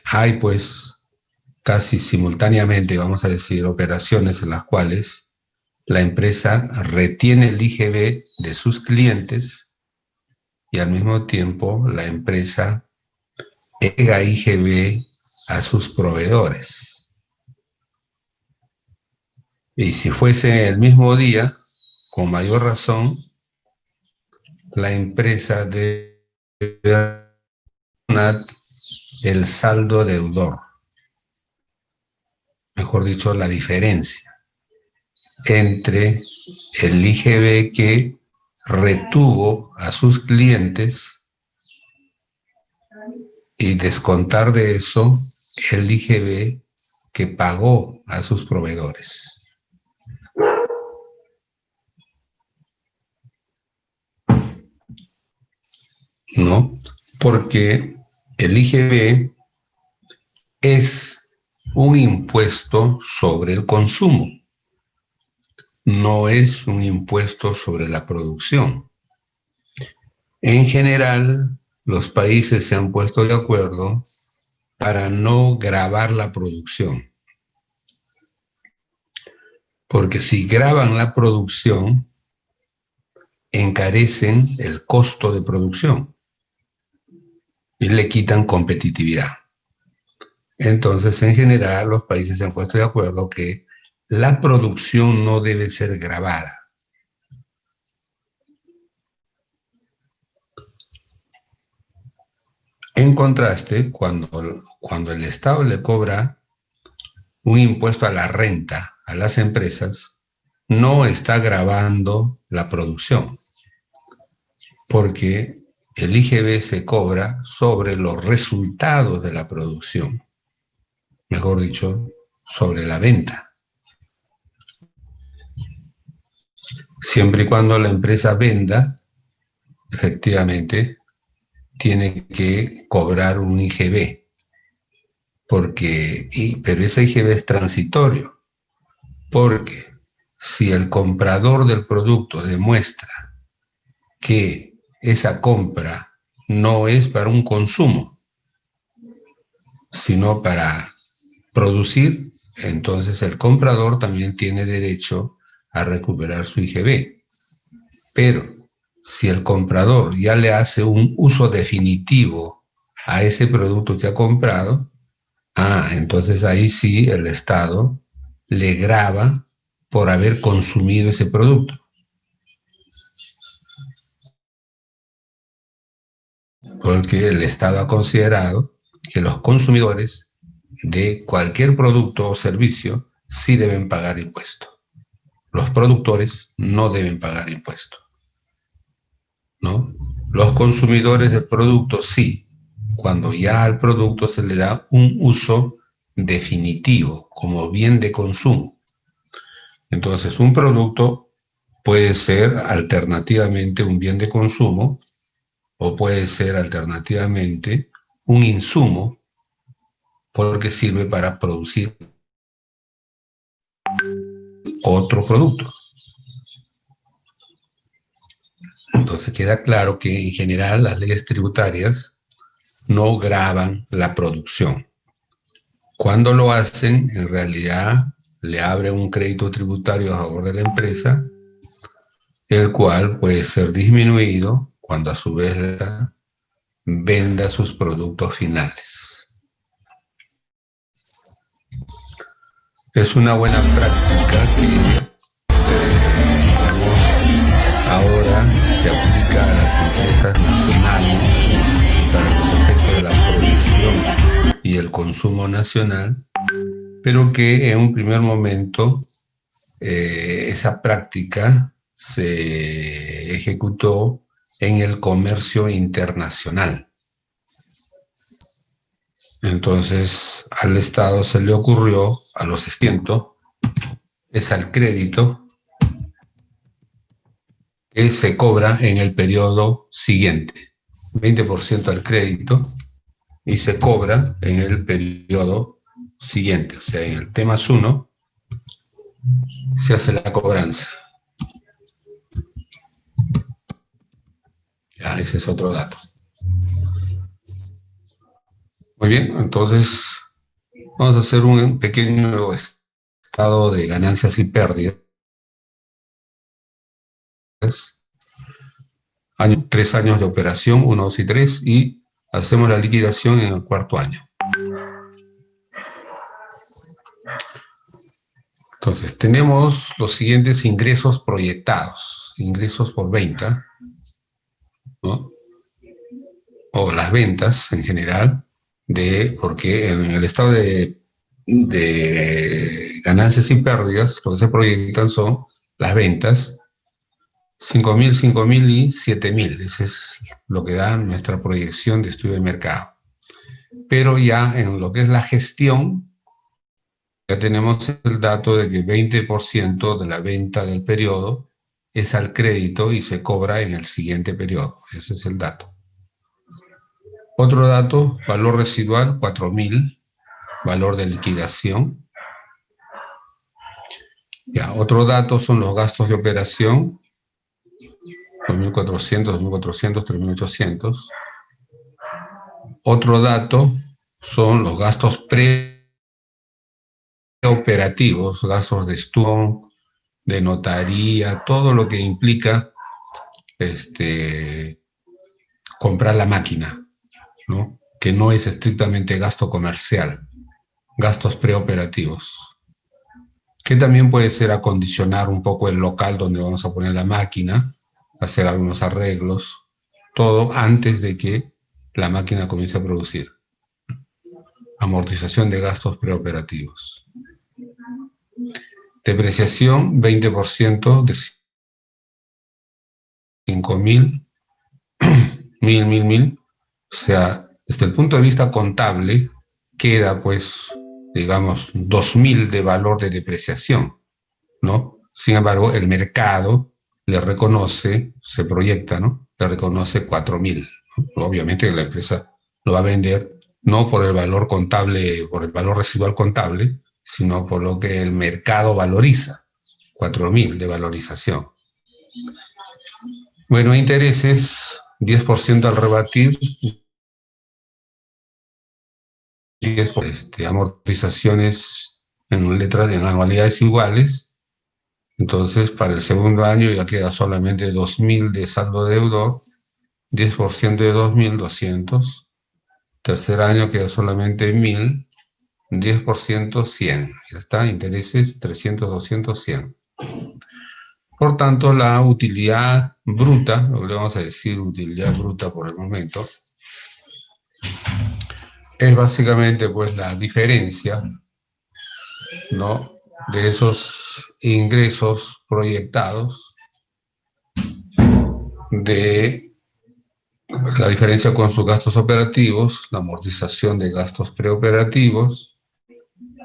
hay pues casi simultáneamente, vamos a decir, operaciones en las cuales la empresa retiene el IGB de sus clientes y al mismo tiempo la empresa pega IGB a sus proveedores. Y si fuese el mismo día, con mayor razón, la empresa debe dar el saldo deudor, mejor dicho, la diferencia entre el IGB que retuvo a sus clientes y descontar de eso el IGB que pagó a sus proveedores. ¿No? Porque el IGB es un impuesto sobre el consumo, no es un impuesto sobre la producción. En general, los países se han puesto de acuerdo para no gravar la producción, porque si graban la producción, encarecen el costo de producción y le quitan competitividad. Entonces, en general, los países se han puesto de acuerdo que la producción no debe ser gravada. En contraste, cuando el Estado le cobra un impuesto a la renta a las empresas, no está gravando la producción, porque el IGB se cobra sobre los resultados de la producción, mejor dicho, sobre la venta. Siempre y cuando la empresa venda, efectivamente, tiene que cobrar un IGB, pero ese IGB es transitorio, porque si el comprador del producto demuestra que esa compra no es para un consumo, sino para producir, entonces el comprador también tiene derecho a recuperar su IGB. Pero si el comprador ya le hace un uso definitivo a ese producto que ha comprado, entonces ahí sí el Estado le grava por haber consumido ese producto. Porque el Estado ha considerado que los consumidores de cualquier producto o servicio sí deben pagar impuesto. Los productores no deben pagar impuesto, ¿no? Los consumidores del producto sí, cuando ya al producto se le da un uso definitivo como bien de consumo. Entonces, un producto puede ser alternativamente un bien de consumo o puede ser alternativamente un insumo porque sirve para producir otro producto. Entonces queda claro que en general las leyes tributarias no gravan la producción. Cuando lo hacen, en realidad le abren un crédito tributario a favor de la empresa, el cual puede ser disminuido cuando a su vez venda sus productos finales. Es una buena práctica que, digamos, ahora se aplica a las empresas nacionales para los efectos de la producción y el consumo nacional, pero que en un primer momento esa práctica se ejecutó en el comercio internacional. Entonces al Estado se le ocurrió, a los extientos, es al crédito que se cobra en el periodo siguiente, 20% al crédito, y se cobra en el periodo siguiente, o sea, en el T+1 se hace la cobranza. Ese es otro dato. Muy bien, entonces vamos a hacer un pequeño estado de ganancias y pérdidas. 3 años de operación, 1, 2 y 3, y hacemos la liquidación en el cuarto año. Entonces, tenemos los siguientes ingresos proyectados, ingresos por venta, ¿no? O las ventas en general, porque en el estado de ganancias y pérdidas, lo que se proyectan son las ventas, 5.000, 5.000 y 7.000. Ese es lo que da nuestra proyección de estudio de mercado. Pero ya en lo que es la gestión, ya tenemos el dato de que 20% de la venta del periodo es al crédito y se cobra en el siguiente periodo. Ese es el dato. Otro dato, valor residual, 4.000, valor de liquidación. Ya, otro dato son los gastos de operación, 2.400, 2.400, 3.800. Otro dato son los gastos preoperativos, gastos de estudio, de notaría, todo lo que implica comprar la máquina, ¿no? Que no es estrictamente gasto comercial, gastos preoperativos, que también puede ser acondicionar un poco el local donde vamos a poner la máquina, hacer algunos arreglos, todo antes de que la máquina comience a producir. Amortización de gastos preoperativos. Depreciación, 20% de 5.000, 1.000. O sea, desde el punto de vista contable, queda pues, digamos, 2.000 de valor de depreciación, ¿no? Sin embargo, el mercado le reconoce, se proyecta, ¿no? Le reconoce 4.000, ¿no? Obviamente la empresa lo va a vender no por el valor contable, por el valor residual contable, sino por lo que el mercado valoriza, 4.000 de valorización. Bueno, intereses, 10% al rebatir, 10 amortizaciones en anualidades iguales. Entonces, para el segundo año ya queda solamente 2.000 de saldo deudor, 10% de 2.000, 200. Tercer año queda solamente 1.000, 10%, 100. Ya está, intereses 300, 200, 100. Por tanto, la utilidad bruta, o le vamos a decir utilidad bruta por el momento, es básicamente pues la diferencia, ¿no?, de esos ingresos proyectados, de la diferencia con sus gastos operativos, la amortización de gastos preoperativos,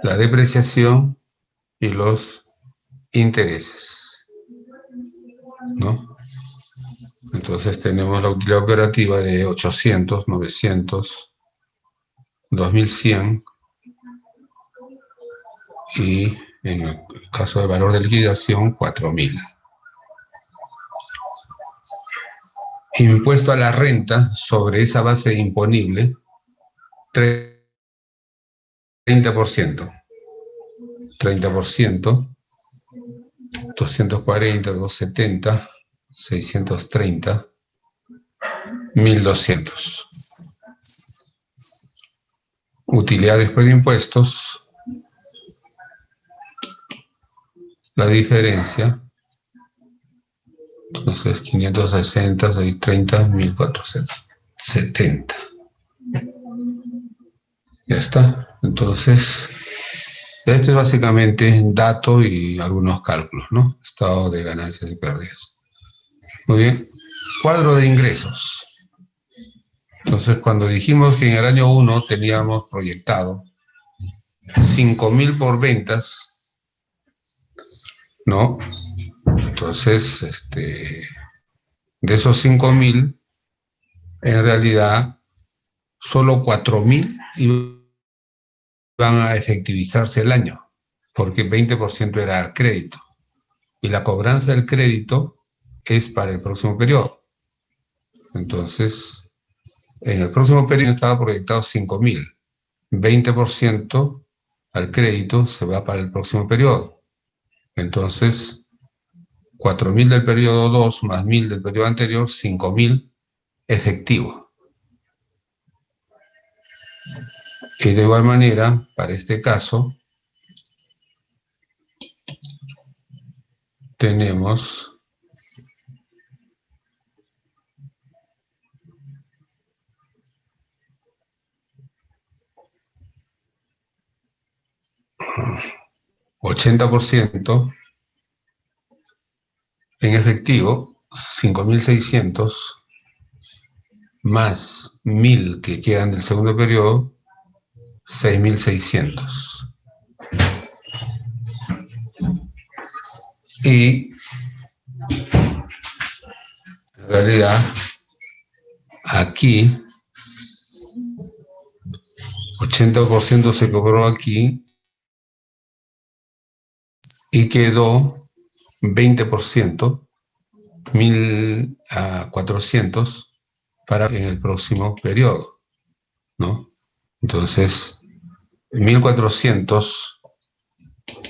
la depreciación y los intereses, ¿no? Entonces tenemos la utilidad operativa de 800, 900, 2.100, y en el caso de valor de liquidación, 4.000. Impuesto a la renta sobre esa base imponible, 30%. 30%, 240, 270, 630, 1.200. Utilidad después de impuestos, la diferencia, entonces 560, 630, 1.470. Ya está. Entonces, esto es básicamente datos y algunos cálculos, ¿no? Estado de ganancias y pérdidas. Muy bien. Cuadro de ingresos. Entonces, cuando dijimos que en el año 1 teníamos proyectado 5.000 por ventas, ¿no? Entonces, de esos 5.000, en realidad, solo 4.000 iban a efectivizarse el año, porque 20% era al crédito. Y la cobranza del crédito es para el próximo periodo. Entonces, en el próximo periodo estaba proyectado 5.000. 20% al crédito se va para el próximo periodo. Entonces, 4.000 del periodo 2 más 1.000 del periodo anterior, 5.000 efectivo. Y de igual manera, para este caso, tenemos $80 en efectivo, 5.600 más 1.000 que quedan del segundo periodo, 6.600. Y en realidad, aquí, 80% se cobró aquí y quedó 20%, 1.400 para en el próximo periodo, ¿no? Entonces, 1.400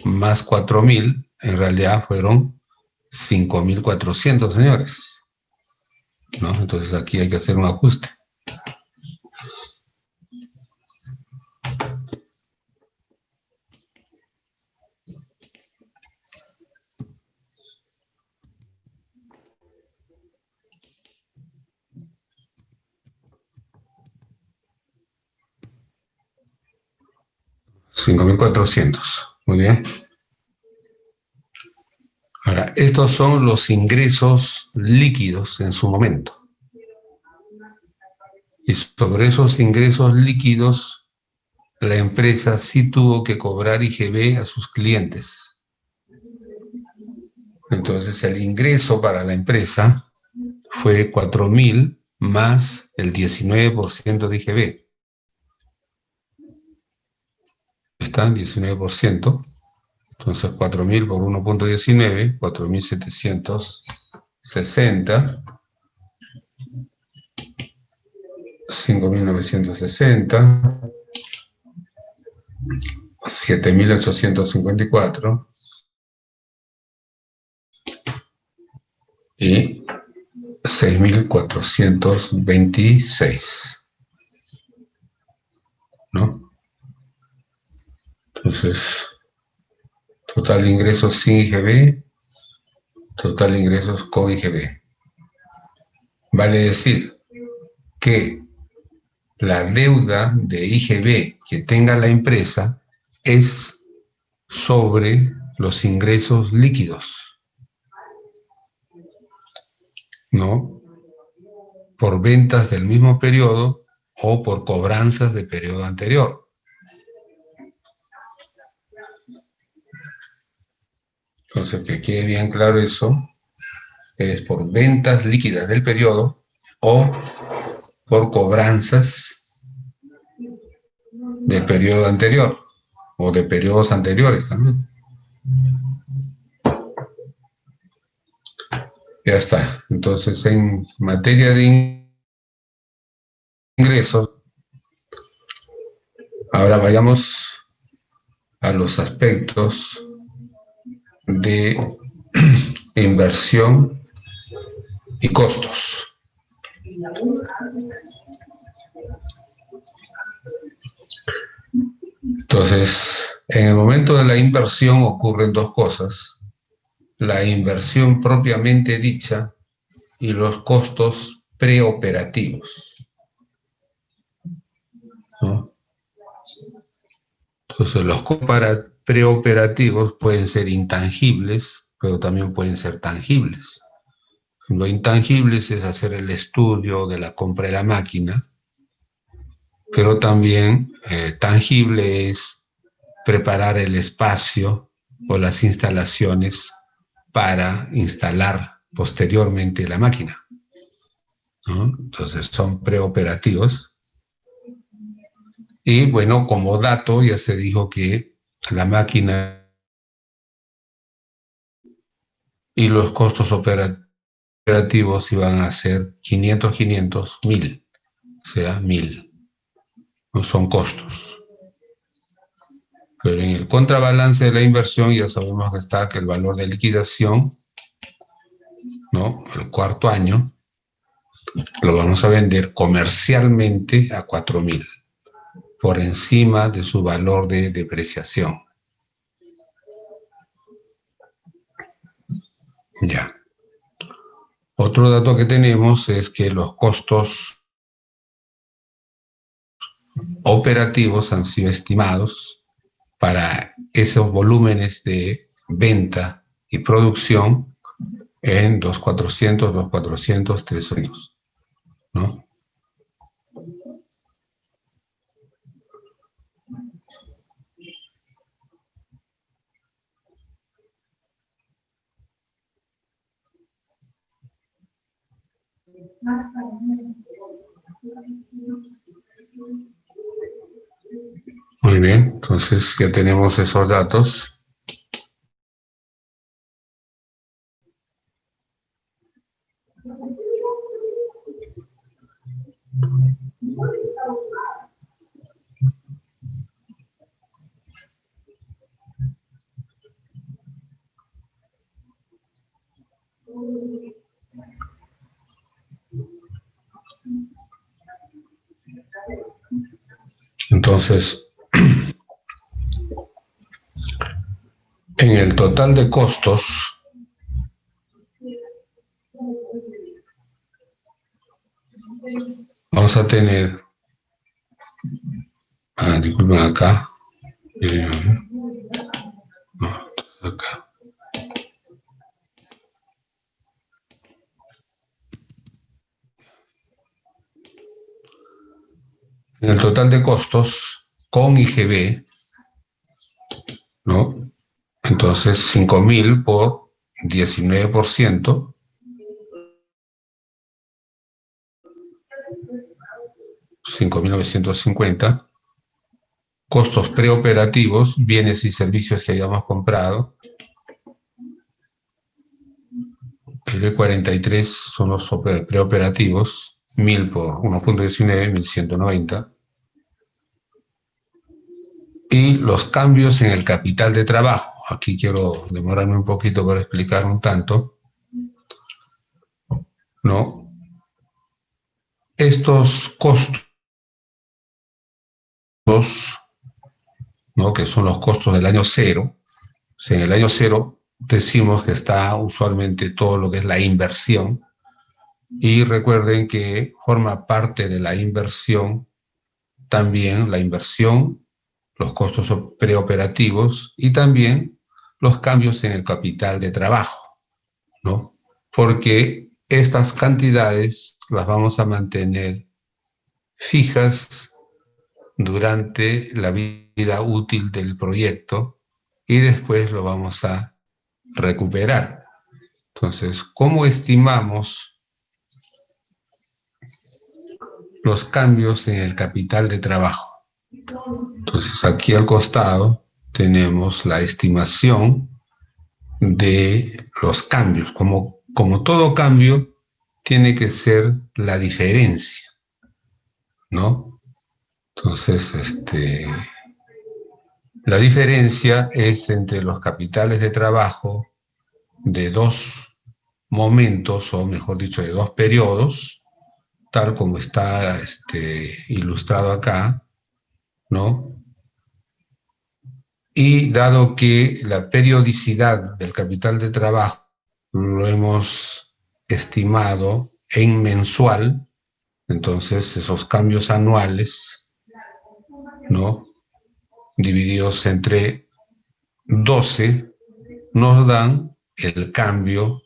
más 4.000 en realidad fueron 5.400, señores, ¿no? Entonces aquí hay que hacer un ajuste. $5.400, muy bien. Ahora, estos son los ingresos líquidos en su momento. Y sobre esos ingresos líquidos, la empresa sí tuvo que cobrar IGB a sus clientes. Entonces, el ingreso para la empresa fue 4.000 más el 19% de IGB. Está 19%. Entonces, 4.000 por 1.19, 4.760. 5.960, 7.854 y 6.426, ¿no? Entonces, total de ingresos sin IGB, total de ingresos con IGB. Vale decir que la deuda de IGB que tenga la empresa es sobre los ingresos líquidos, ¿no? Por ventas del mismo periodo o por cobranzas del periodo anterior. Entonces, que quede bien claro eso, es por ventas líquidas del periodo o por cobranzas del periodo anterior o de periodos anteriores también. Ya está. Entonces, en materia de ingresos, ahora vayamos a los aspectos de inversión y costos. Entonces, en el momento de la inversión ocurren dos cosas: la inversión propiamente dicha y los costos preoperativos, ¿no? Entonces, los costos preoperativos pueden ser intangibles, pero también pueden ser tangibles. Lo intangibles es hacer el estudio de la compra de la máquina, pero también tangible es preparar el espacio o las instalaciones para instalar posteriormente la máquina, ¿no? Entonces son preoperativos. Y bueno, como dato ya se dijo que la máquina y los costos operativos iban a ser 500, 500, 1.000, o sea, 1.000. No son costos. Pero en el contrabalance de la inversión ya sabemos que está que el valor de liquidación, ¿no? El cuarto año, lo vamos a vender comercialmente a 4.000, por encima de su valor de depreciación. Ya. Otro dato que tenemos es que los costos operativos han sido estimados para esos volúmenes de venta y producción en 2.400, 2.400, 3 años, ¿no? Muy bien, entonces ya tenemos esos datos. Entonces, en el total de costos, vamos a tener, disculpen acá, no, acá. En el total de costos con IGB, ¿no? Entonces, 5.000 por 19%, 5.950. Costos preoperativos, bienes y servicios que hayamos comprado. El de 43 son los preoperativos, 1.000 por 1.19, 1.190. Y los cambios en el capital de trabajo. Aquí quiero demorarme un poquito para explicar un tanto, ¿no? Estos costos, ¿no? Que son los costos del año cero. O sea, en el año cero decimos que está usualmente todo lo que es la inversión. Y recuerden que forma parte de la inversión también la inversión, los costos preoperativos y también los cambios en el capital de trabajo, ¿no? Porque estas cantidades las vamos a mantener fijas durante la vida útil del proyecto y después lo vamos a recuperar. Entonces, ¿cómo estimamos los cambios en el capital de trabajo? Entonces, aquí al costado tenemos la estimación de los cambios. Como todo cambio, tiene que ser la diferencia, ¿no? Entonces, la diferencia es entre los capitales de trabajo de dos momentos, o mejor dicho, de dos periodos, tal como está ilustrado acá, ¿no? Y dado que la periodicidad del capital de trabajo lo hemos estimado en mensual, entonces esos cambios anuales, ¿no? Divididos entre 12 nos dan el cambio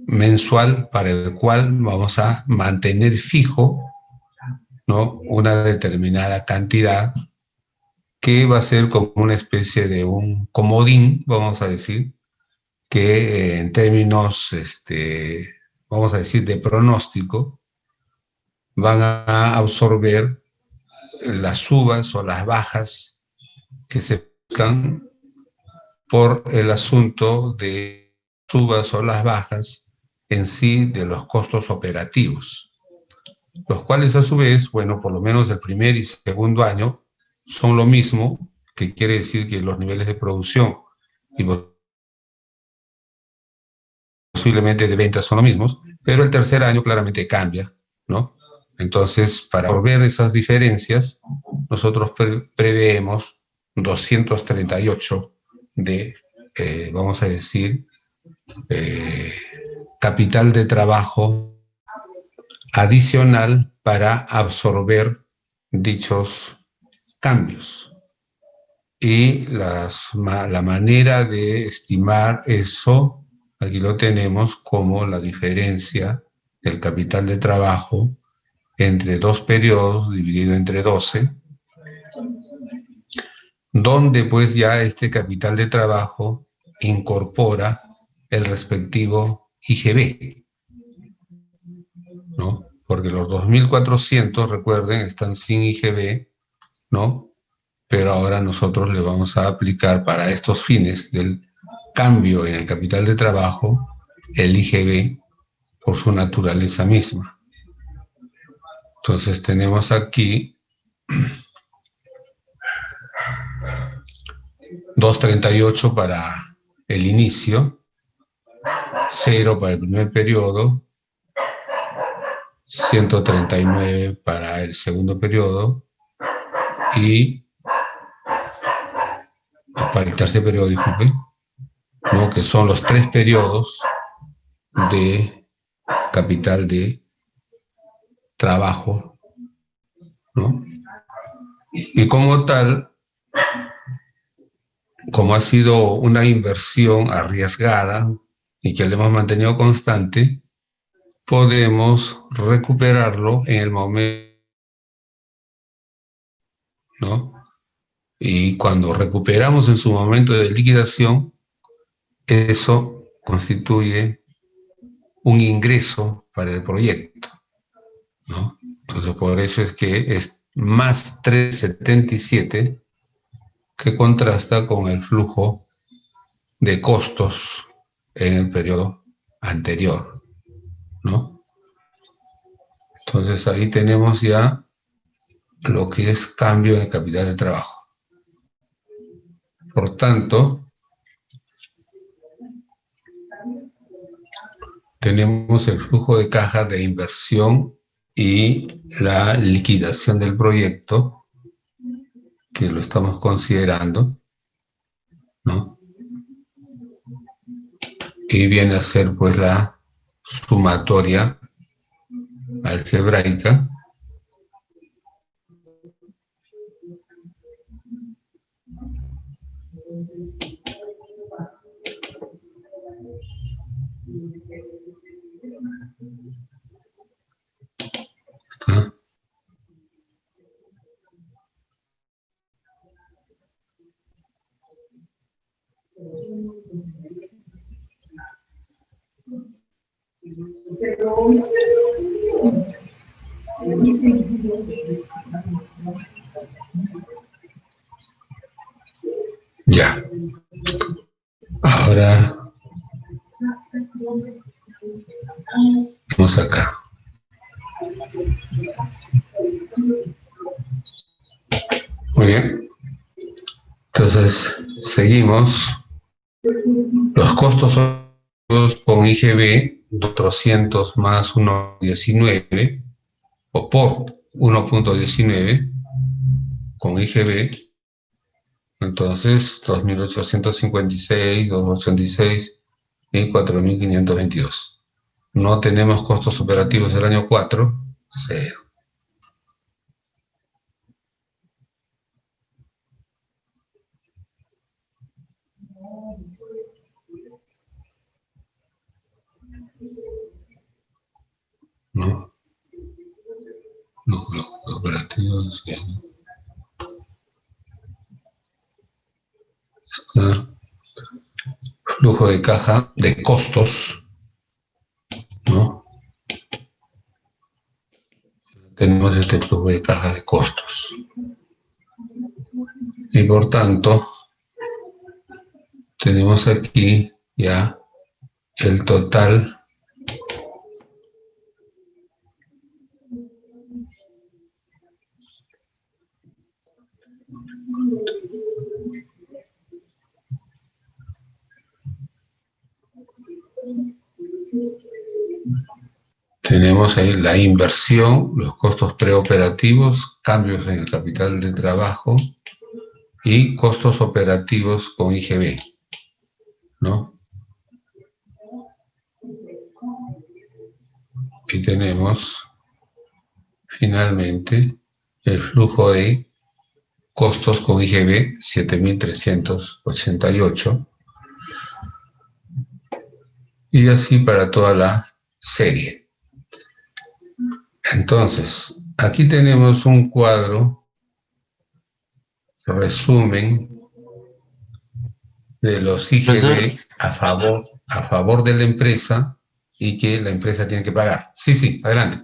mensual para el cual vamos a mantener fijo, ¿no? Una determinada cantidad que va a ser como una especie de un comodín, vamos a decir, que en términos, vamos a decir, de pronóstico, van a absorber las subas o las bajas que se buscan por el asunto de subas o las bajas en sí de los costos operativos, los cuales a su vez, bueno, por lo menos el primer y segundo año son lo mismo que quiere decir que los niveles de producción y posiblemente de ventas son los mismos, pero el tercer año claramente cambia, ¿no? Entonces, para ver esas diferencias, nosotros preveemos 238 de, vamos a decir, eh, capital de trabajo adicional para absorber dichos cambios. Y la manera de estimar eso, aquí lo tenemos como la diferencia del capital de trabajo entre dos periodos dividido entre 12, donde pues ya este capital de trabajo incorpora el respectivo IGB, ¿no? Porque los 2.400, recuerden, están sin IGB, ¿no? Pero ahora nosotros le vamos a aplicar para estos fines del cambio en el capital de trabajo el IGB por su naturaleza misma. Entonces tenemos aquí 238 para el inicio, 0 para el primer periodo, 139 para el segundo periodo y para el tercer periodo, disculpe, ¿no? Que son los 3 periodos de capital de trabajo, ¿no? Y como tal, como ha sido una inversión arriesgada y que le hemos mantenido constante, podemos recuperarlo en el momento, ¿no? Y cuando recuperamos en su momento de liquidación, eso constituye un ingreso para el proyecto, ¿no? Entonces, por eso es que es más 377 que contrasta con el flujo de costos en el periodo anterior, ¿no? Entonces, ahí tenemos ya lo que es cambio en el capital de trabajo. Por tanto, tenemos el flujo de caja de inversión y la liquidación del proyecto, que lo estamos considerando, ¿no? Y viene a ser pues la sumatoria algebraica ¿está? Ya. Ahora vamos acá. Muy bien. Entonces, seguimos. Los costos son con IGB 400 más 1.19 o por 1.19 con IGB. Entonces, 2.856, 2.86 y 4.522. No tenemos costos operativos del año 4, 0. ¿No? Los operativos, está flujo de caja de costos, ¿no? Tenemos este flujo de caja de costos. Y por tanto, tenemos aquí ya el total Tenemos ahí la inversión, los costos preoperativos, cambios en el capital de trabajo y costos operativos con IGB, ¿no? Y tenemos finalmente el flujo de costos con IGB 7.388 y así para toda la serie. Entonces, aquí tenemos un cuadro, resumen de los Profesor, IGB a favor de la empresa y que la empresa tiene que pagar. Sí, sí, adelante.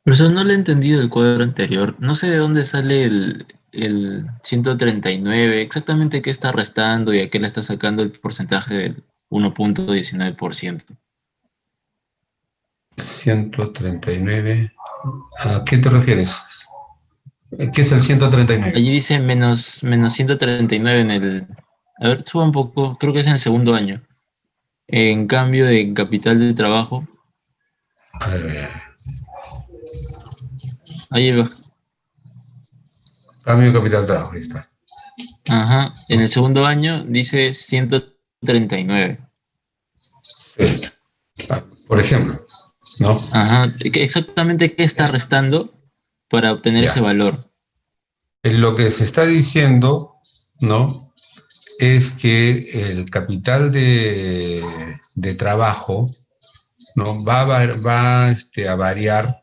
profesor, no le he entendido el cuadro anterior. No sé de dónde sale el 139, exactamente qué está restando y a qué le está sacando el porcentaje del 1,19%. 139. ¿A qué te refieres? ¿Qué es el 139? Allí dice menos 139 en el... A ver, suba un poco, creo que es en el segundo año. En cambio de capital de trabajo, A ver, ahí va. cambio de capital de trabajo, ahí está. Ajá, en el ¿No? segundo año dice 139. Sí. Por ejemplo, ¿no? Ajá, exactamente qué está restando para obtener ese Ya. valor. Lo que se está diciendo, ¿no? Es que el capital de trabajo, ¿no? Va a variar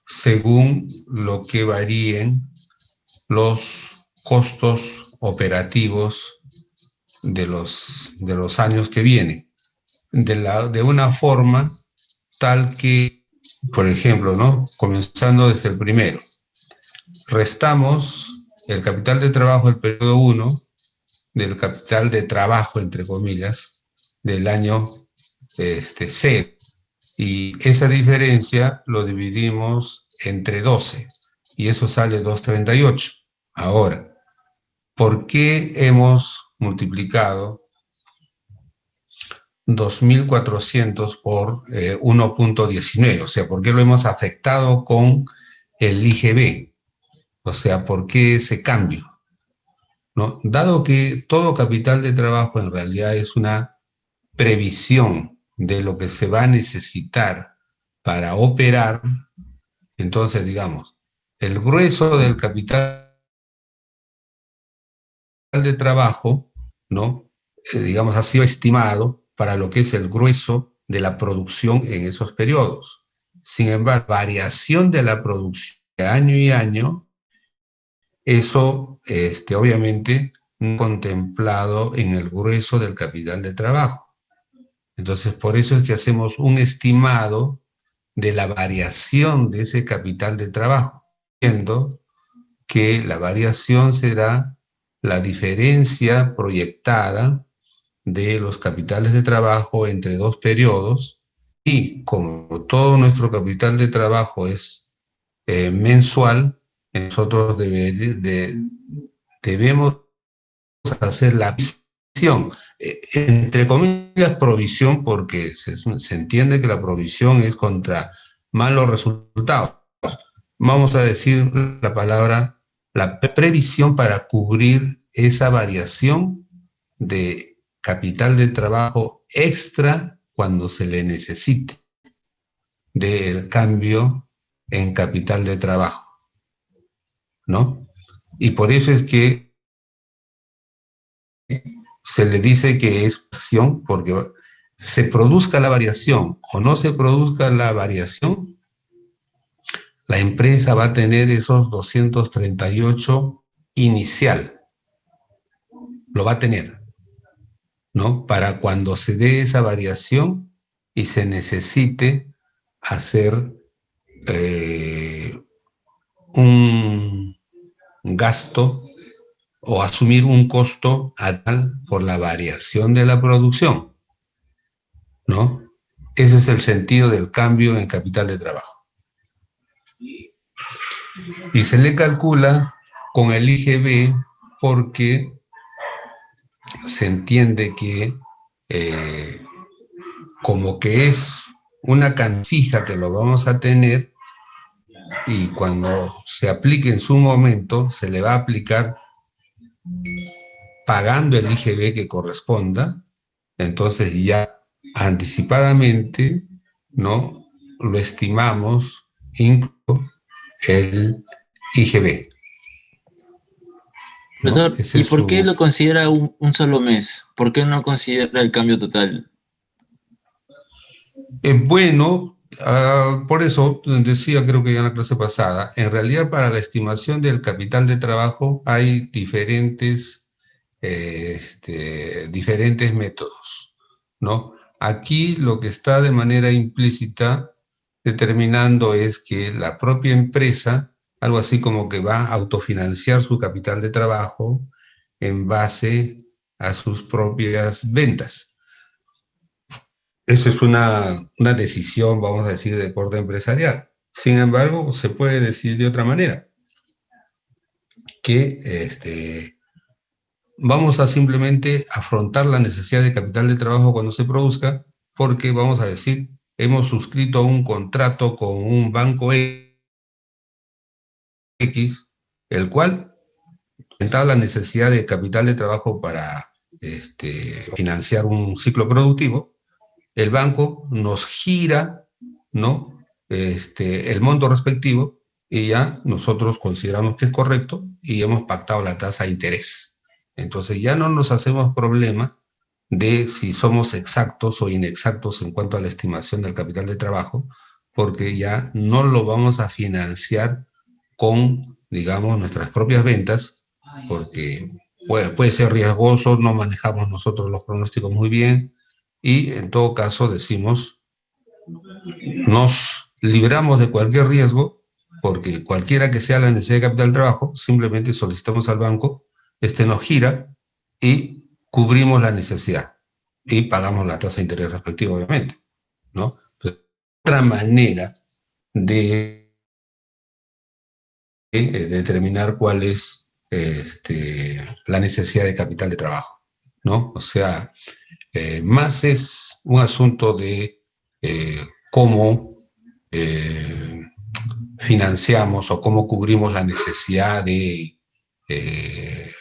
según lo que varíen los costos operativos de los años que vienen, de una forma tal que, por ejemplo, ¿no? Comenzando desde el primero, restamos el capital de trabajo del periodo 1 del capital de trabajo, entre comillas, del año 0. Y esa diferencia lo dividimos entre 12 y eso sale 238. Ahora, ¿por qué hemos multiplicado 2.400 por 1,19? O sea, ¿por qué lo hemos afectado con el IGB? O sea, ¿por qué ese cambio? ¿No? Dado que todo capital de trabajo en realidad es una previsión de lo que se va a necesitar para operar, entonces, digamos, el grueso del capital de trabajo, ¿no? Digamos, ha sido estimado para lo que es el grueso de la producción en esos periodos. Sin embargo, variación de la producción de año y año, eso obviamente no contemplado en el grueso del capital de trabajo. Entonces, por eso es que hacemos un estimado de la variación de ese capital de trabajo, viendo que la variación será la diferencia proyectada de los capitales de trabajo entre dos periodos y como todo nuestro capital de trabajo es mensual, nosotros debemos hacer la provisión, entre comillas provisión, porque se entiende que la provisión es contra malos resultados. Vamos a decir la palabra, la previsión para cubrir esa variación de capital de trabajo extra cuando se le necesite del cambio en capital de trabajo, ¿no? Y por eso es que se le dice que es variación, porque se produzca la variación o no se produzca la variación, la empresa va a tener esos 238 inicial, lo va a tener, ¿no? Para cuando se dé esa variación y se necesite hacer eh, un gasto o asumir un costo anual por la variación de la producción, ¿no? Ese es el sentido del cambio en capital de trabajo. Y se le calcula con el IGB porque se entiende que como que es una cantidad fija que lo vamos a tener y cuando se aplique en su momento se le va a aplicar pagando el IGB que corresponda, entonces ya anticipadamente, ¿no? Lo estimamos incluso el IGB, ¿no? Profesor, Ese ¿y es por qué su... lo considera un solo mes? ¿Por qué no considera el cambio total? Bueno, por eso decía, creo que ya en la clase pasada, en realidad para la estimación del capital de trabajo hay diferentes métodos, ¿no? Aquí lo que está de manera implícita determinando es que la propia empresa, algo así como que va a autofinanciar su capital de trabajo en base a sus propias ventas. Eso es una decisión, vamos a decir, de corte empresarial. Sin embargo, se puede decir de otra manera, que vamos a simplemente afrontar la necesidad de capital de trabajo cuando se produzca, porque vamos a decir, hemos suscrito un contrato con un banco X, el cual presentaba la necesidad de capital de trabajo para financiar un ciclo productivo. El banco nos gira, ¿no? El monto respectivo y ya nosotros consideramos que es correcto y hemos pactado la tasa de interés. Entonces ya no nos hacemos problema de si somos exactos o inexactos en cuanto a la estimación del capital de trabajo, porque ya no lo vamos a financiar con, digamos, nuestras propias ventas, porque puede ser riesgoso, no manejamos nosotros los pronósticos muy bien, y en todo caso decimos, nos libramos de cualquier riesgo, porque cualquiera que sea la necesidad de capital de trabajo, simplemente solicitamos al banco, nos gira y cubrimos la necesidad y pagamos la tasa de interés respectiva, obviamente, ¿no? Entonces, otra manera de determinar cuál es la necesidad de capital de trabajo, ¿no? O sea, más es un asunto de cómo financiamos o cómo cubrimos la necesidad de eh,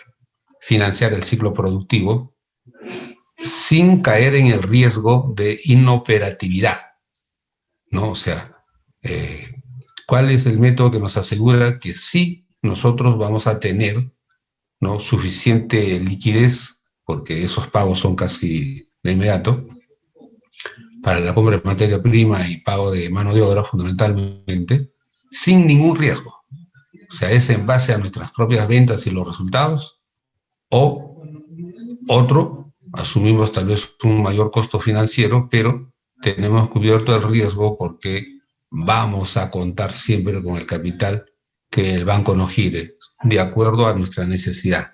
financiar el ciclo productivo sin caer en el riesgo de inoperatividad, ¿no? O sea, eh, ¿cuál es el método que nos asegura que sí nosotros vamos a tener, ¿no?, suficiente liquidez, porque esos pagos son casi de inmediato, para la compra de materia prima y pago de mano de obra fundamentalmente, sin ningún riesgo? O sea, es en base a nuestras propias ventas y los resultados, o otro, asumimos tal vez un mayor costo financiero, pero tenemos cubierto el riesgo porque vamos a contar siempre con el capital que el banco nos gire, de acuerdo a nuestra necesidad.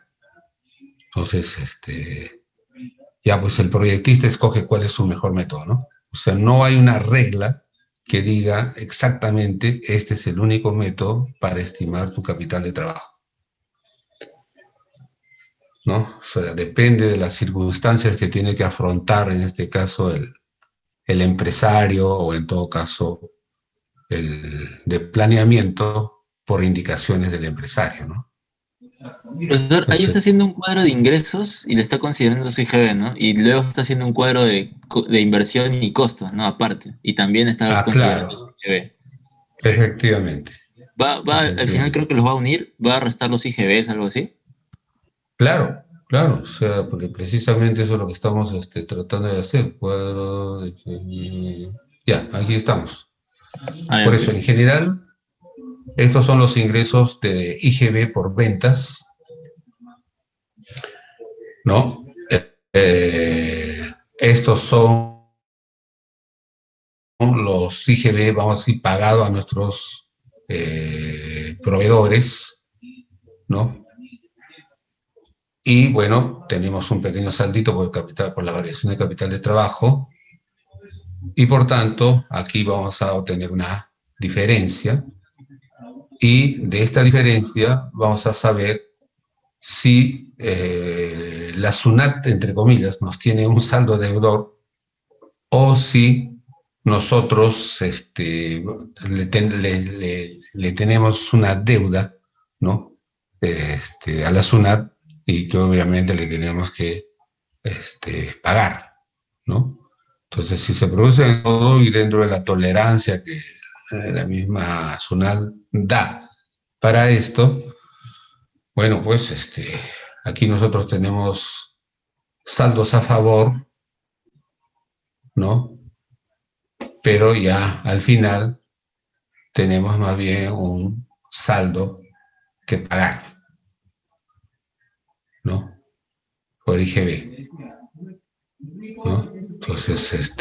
Entonces, ya pues el proyectista escoge cuál es su mejor método, ¿no? O sea, no hay una regla que diga exactamente este es el único método para estimar tu capital de trabajo, ¿no? O sea, depende de las circunstancias que tiene que afrontar, en este caso, el empresario o en todo caso el de planeamiento por indicaciones del empresario, ¿no? Profesor, ahí Eso, está haciendo un cuadro de ingresos y le está considerando su IGB, ¿no? Y luego está haciendo un cuadro de inversión y costos, ¿no? Aparte. Y también está considerando su claro, IGB. efectivamente, Al final creo efectivamente. que los va a unir, va a restar los IGBs, algo así. Claro, claro, o sea, porque precisamente eso es lo que estamos tratando de hacer. Cuadro ya, aquí estamos. Ah, Por ok. eso, en general, estos son los ingresos de IGB por ventas, ¿no? Estos son los IGB, vamos a decir, pagados a nuestros proveedores, ¿no? Y bueno, tenemos un pequeño saldito por, el capital, por la variación de capital de trabajo, y por tanto, aquí vamos a obtener una diferencia, y de esta diferencia vamos a saber si la SUNAT, entre comillas, nos tiene un saldo deudor o si nosotros le tenemos una deuda, ¿no? A la SUNAT y que obviamente le tenemos que pagar, ¿no? Entonces, si se produce todo y dentro de la tolerancia que la misma SUNAT da para esto, bueno, pues aquí nosotros tenemos saldos a favor, ¿no? Pero ya al final tenemos más bien un saldo que pagar, ¿no? Por IGB, ¿no? Entonces,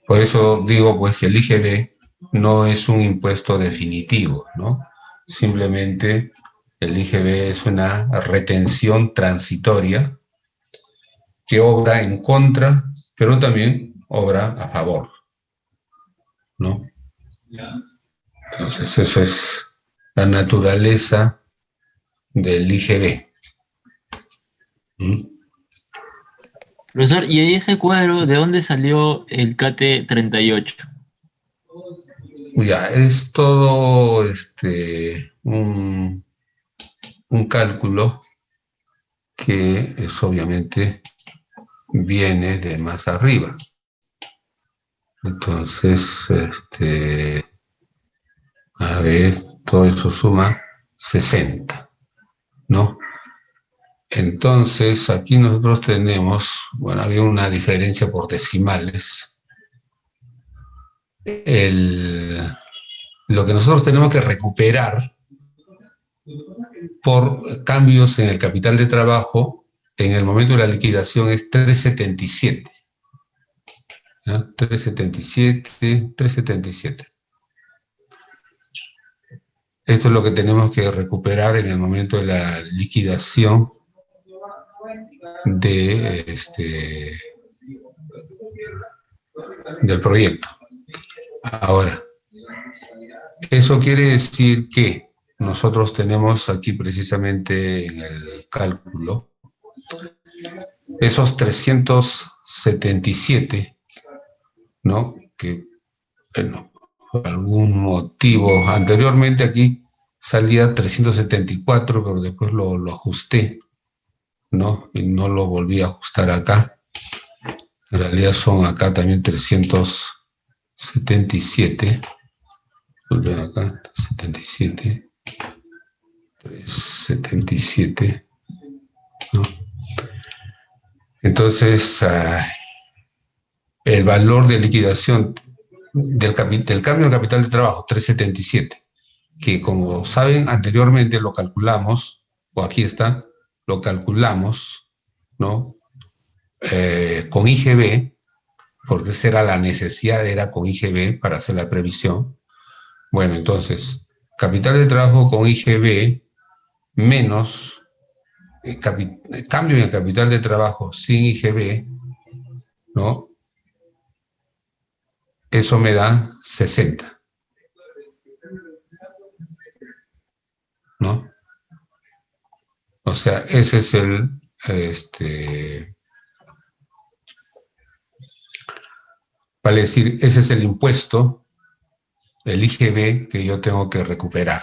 por eso digo, pues, que el IGB no es un impuesto definitivo, ¿no? Simplemente el IGB es una retención transitoria que obra en contra, pero también obra a favor, ¿no? Entonces, eso es la naturaleza del IGB. ¿Mm? Profesor, ¿y ahí ese cuadro, de dónde salió el CATE 38? Ya, es todo un cálculo que es obviamente viene de más arriba. Entonces, a ver, todo eso suma 60, ¿no? Entonces, aquí nosotros tenemos, bueno, había una diferencia por decimales. Lo que nosotros tenemos que recuperar por cambios en el capital de trabajo en el momento de la liquidación es 377. ¿Ya? 377. Esto es lo que tenemos que recuperar en el momento de la liquidación del proyecto. Ahora, eso quiere decir que nosotros tenemos aquí precisamente en el cálculo esos 377, ¿no? Que, bueno, por algún motivo, anteriormente aquí salía 374, pero después lo ajusté, ¿no? Y no lo volví a ajustar acá. En realidad son acá también 377. Acá, 77. 377, ¿no? Entonces, el valor de liquidación del cambio de capital de trabajo, 377, que como saben anteriormente lo calculamos, o aquí está, lo calculamos, ¿no? Con IGB, porque esa era la necesidad, era con IGB para hacer la previsión. Bueno, entonces, capital de trabajo con IGB menos cambio en el capital de trabajo sin IGB, ¿no? Eso me da 60, ¿no? O sea, ese es vale decir, ese es el impuesto, el IGB que yo tengo que recuperar,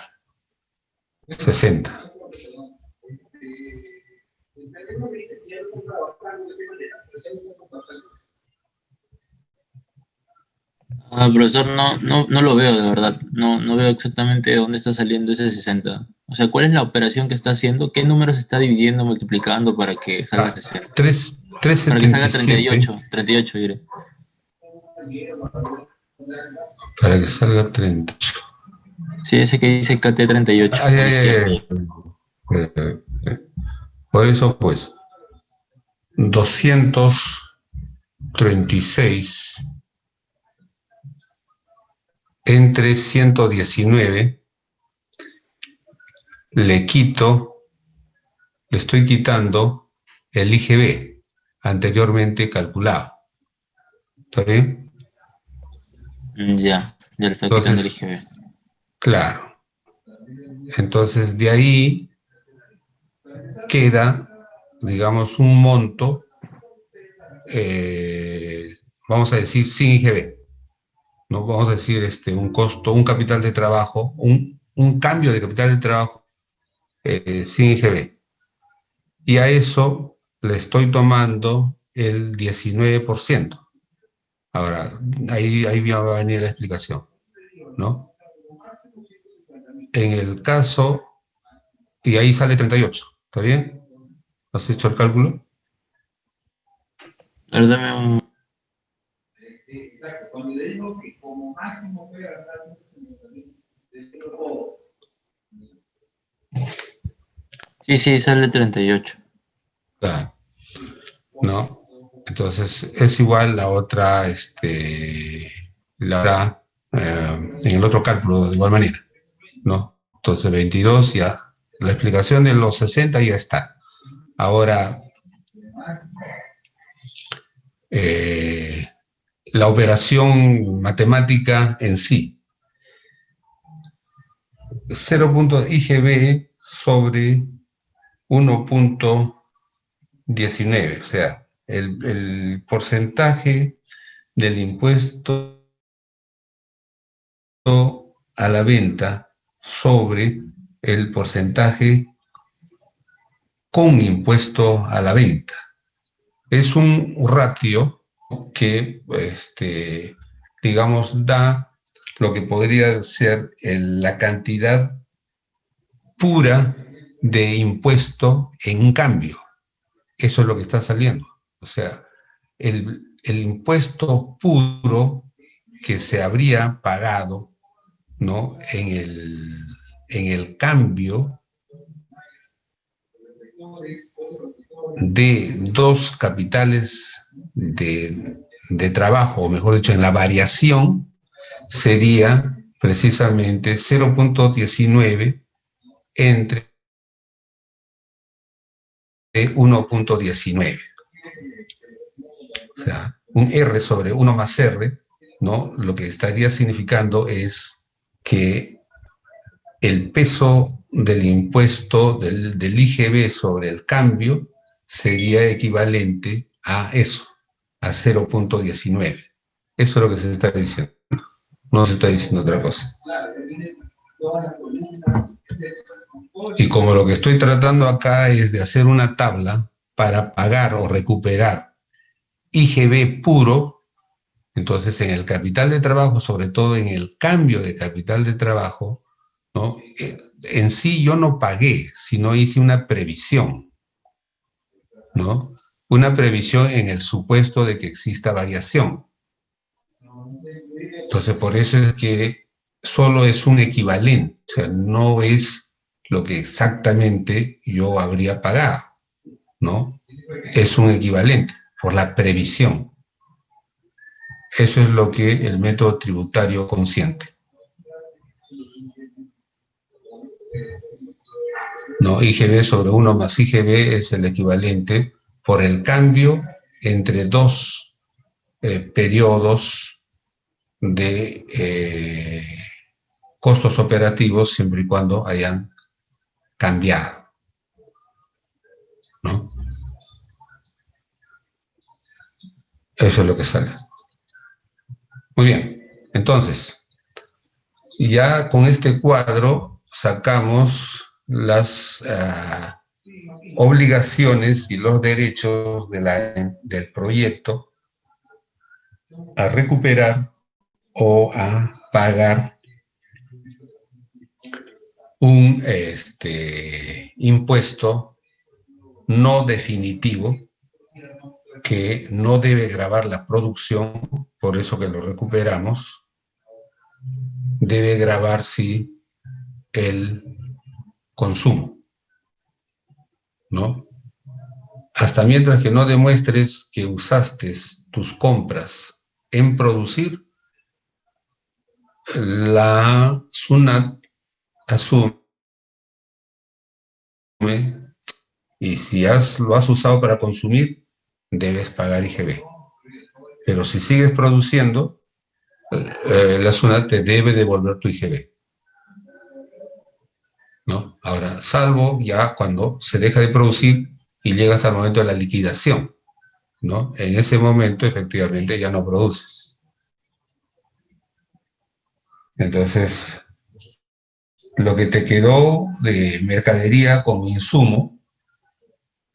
60. Profesor, no lo veo de verdad. No veo exactamente de dónde está saliendo ese 60. O sea, ¿cuál es la operación que está haciendo? ¿Qué número se está dividiendo, multiplicando para que salga 60? Para que salga 377. 38 diré. Para que salga 38. Sí, ese que dice KT 38 Ay, a la ay, izquierda. ay, ay. Por eso, pues, 236 entre 119 le estoy quitando el IGB anteriormente calculado. ¿Está bien? Ya le está quitando el Entonces, IGB. claro. Entonces, de ahí queda, digamos, un monto, vamos a decir, sin IGB. ¿no? Vamos a decir, un costo, un capital de trabajo, un cambio de capital de trabajo sin IGB. Y a eso le estoy tomando el 19%. Ahora, ahí va a venir la explicación, ¿no? En el caso, y ahí sale 38, ¿está bien? ¿Has hecho el cálculo? A ver, dame un... Exacto, cuando le digo que como máximo puede gastar 150.000, le digo, Sí, sale 38. Claro, ¿no? Entonces, es igual la otra, en el otro cálculo de igual manera, ¿no? Entonces, 22 ya, la explicación de los 60 ya está. Ahora, la operación matemática en sí. 0.IGB sobre 1.19, o sea, el porcentaje del impuesto a la venta sobre el porcentaje con impuesto a la venta. Es un ratio que, digamos, da lo que podría ser la cantidad pura de impuesto en un cambio. Eso es lo que está saliendo. O sea, el impuesto puro que se habría pagado, ¿no? En el cambio de dos capitales de trabajo, o mejor dicho, en la variación, sería precisamente 0.19 entre 1.19. O sea, un R sobre 1 más R, ¿no? Lo que estaría significando es que el peso del impuesto del IGB sobre el cambio sería equivalente a eso, a 0.19. Eso es lo que se está diciendo. No se está diciendo otra cosa. Y como lo que estoy tratando acá es de hacer una tabla para pagar o recuperar IGB puro, entonces en el capital de trabajo, sobre todo en el cambio de capital de trabajo, ¿no? En sí yo no pagué, sino hice una previsión, ¿no? Una previsión en el supuesto de que exista variación. Entonces, por eso es que solo es un equivalente, o sea, no es lo que exactamente yo habría pagado, ¿no? Es un equivalente por la previsión. Eso es lo que el método tributario consiente. No, IGB sobre 1 más IGB es el equivalente por el cambio entre dos periodos de costos operativos siempre y cuando hayan cambiado, ¿no? Eso es lo que sale. Muy bien, entonces, ya con este cuadro sacamos las obligaciones y los derechos del proyecto a recuperar o a pagar un impuesto no definitivo que no debe gravar la producción, por eso que lo recuperamos, debe grabar sí el consumo, ¿no? Hasta mientras que no demuestres que usaste tus compras en producir, la SUNAT asume, y si lo has usado para consumir, debes pagar IGB. Pero si sigues produciendo, la SUNAT te debe devolver tu IGB, ¿no? Ahora, salvo ya cuando se deja de producir y llegas al momento de la liquidación, ¿no? En ese momento, efectivamente, ya no produces. Entonces, lo que te quedó de mercadería como insumo,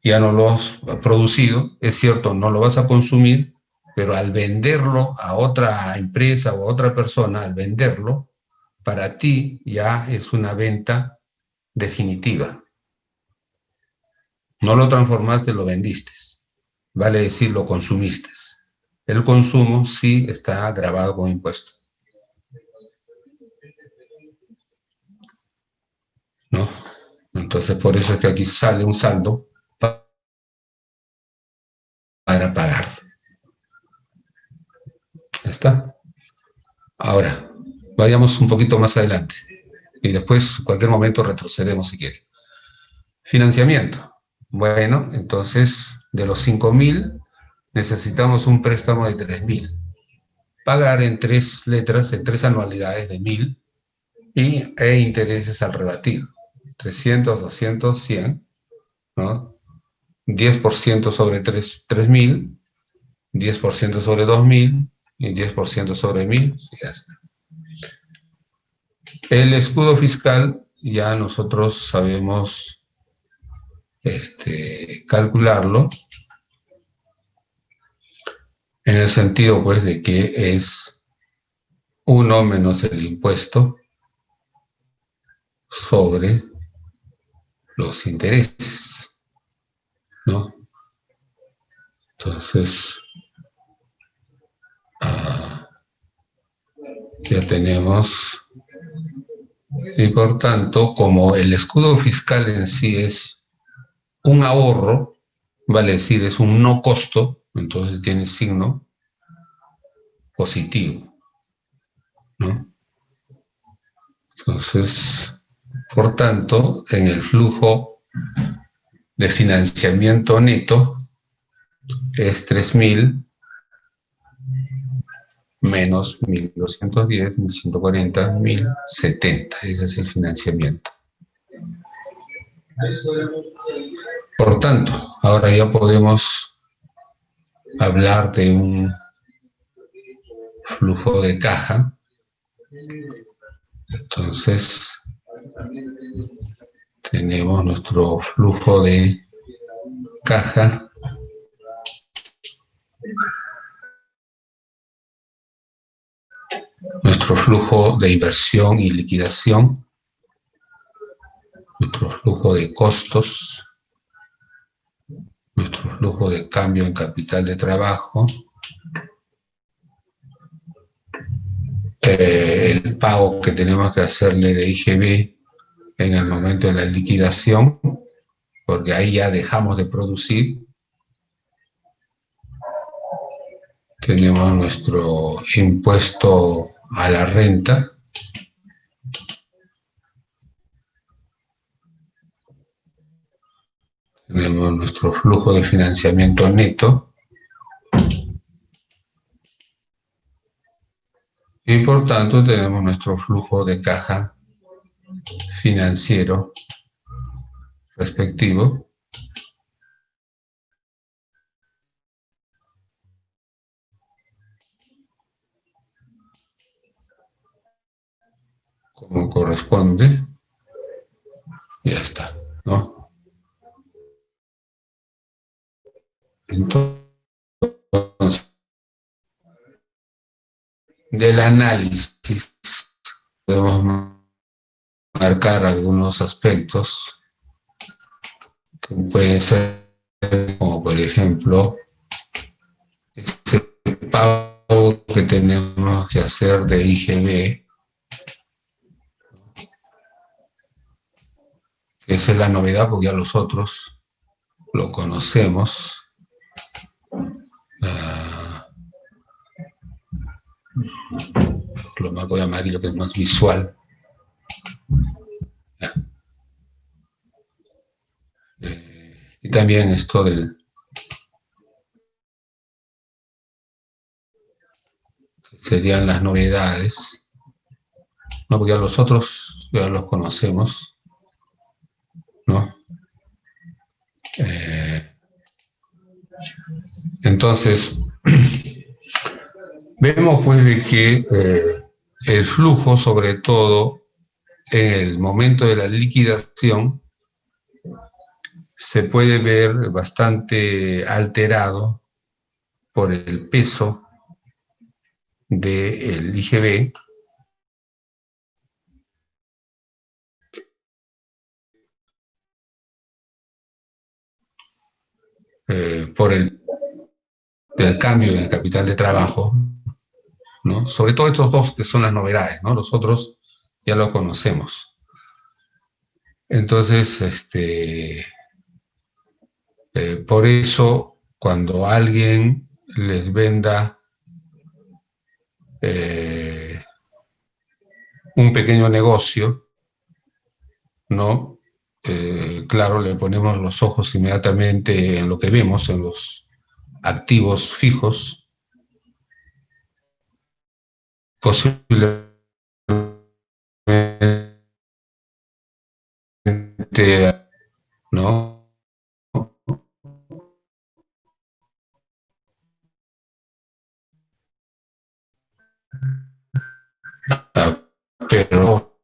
ya no lo has producido, es cierto, no lo vas a consumir, pero al venderlo a otra empresa o a otra persona, al venderlo, para ti ya es una venta definitiva. No lo transformaste, lo vendiste. Vale decir, lo consumiste. El consumo sí está grabado con impuesto, ¿no? Entonces, por eso es que aquí sale un saldo para pagar. ¿Ya está? Ahora, vayamos un poquito más adelante y después, en cualquier momento, retrocedemos si quiere. Financiamiento. Bueno, entonces, de los 5.000, necesitamos un préstamo de 3.000. Pagar en 3 letras, en 3 anualidades de 1.000 e intereses al rebatir. 300, 200, 100, ¿no? 10% sobre 3.000, 10% sobre 2.000 y 10% sobre 1.000, y ya está. El escudo fiscal ya nosotros sabemos calcularlo en el sentido pues de que es 1 menos el impuesto sobre los intereses, ¿no? Entonces, ya tenemos, y por tanto, como el escudo fiscal en sí es un ahorro, vale decir, es un no costo, entonces tiene signo positivo, ¿no? Entonces, por tanto, en el flujo de financiamiento neto es 3.000 menos 1.210, 1.140, 1.070. Ese es el financiamiento. Por tanto, ahora ya podemos hablar de un flujo de caja. Entonces, tenemos nuestro flujo de caja. Nuestro flujo de inversión y liquidación, nuestro flujo de costos, nuestro flujo de cambio en capital de trabajo, el pago que tenemos que hacerle de IGB en el momento de la liquidación, porque ahí ya dejamos de producir. Tenemos nuestro impuesto a la renta. Tenemos nuestro flujo de financiamiento neto. Y por tanto tenemos nuestro flujo de caja financiero respectivo. Como corresponde. Ya está, ¿no? Entonces, del análisis podemos marcar algunos aspectos que pueden ser, como por ejemplo, ese pago que tenemos que hacer de IGB, que esa es la novedad porque ya los otros lo conocemos. Lo marco de amarillo, que es más visual. Y también esto del serían las novedades, no, porque ya los otros ya los conocemos, ¿no? Entonces, vemos pues de que el flujo, sobre todo en el momento de la liquidación, se puede ver bastante alterado por el peso del IGB, por del cambio en el capital de trabajo, ¿no? Sobre todo estos dos que son las novedades, ¿no? Los otros ya lo conocemos. Entonces, por eso, cuando alguien les venda un pequeño negocio, ¿no? Claro, le ponemos los ojos inmediatamente en lo que vemos, en los activos fijos, posiblemente, ¿no? Pero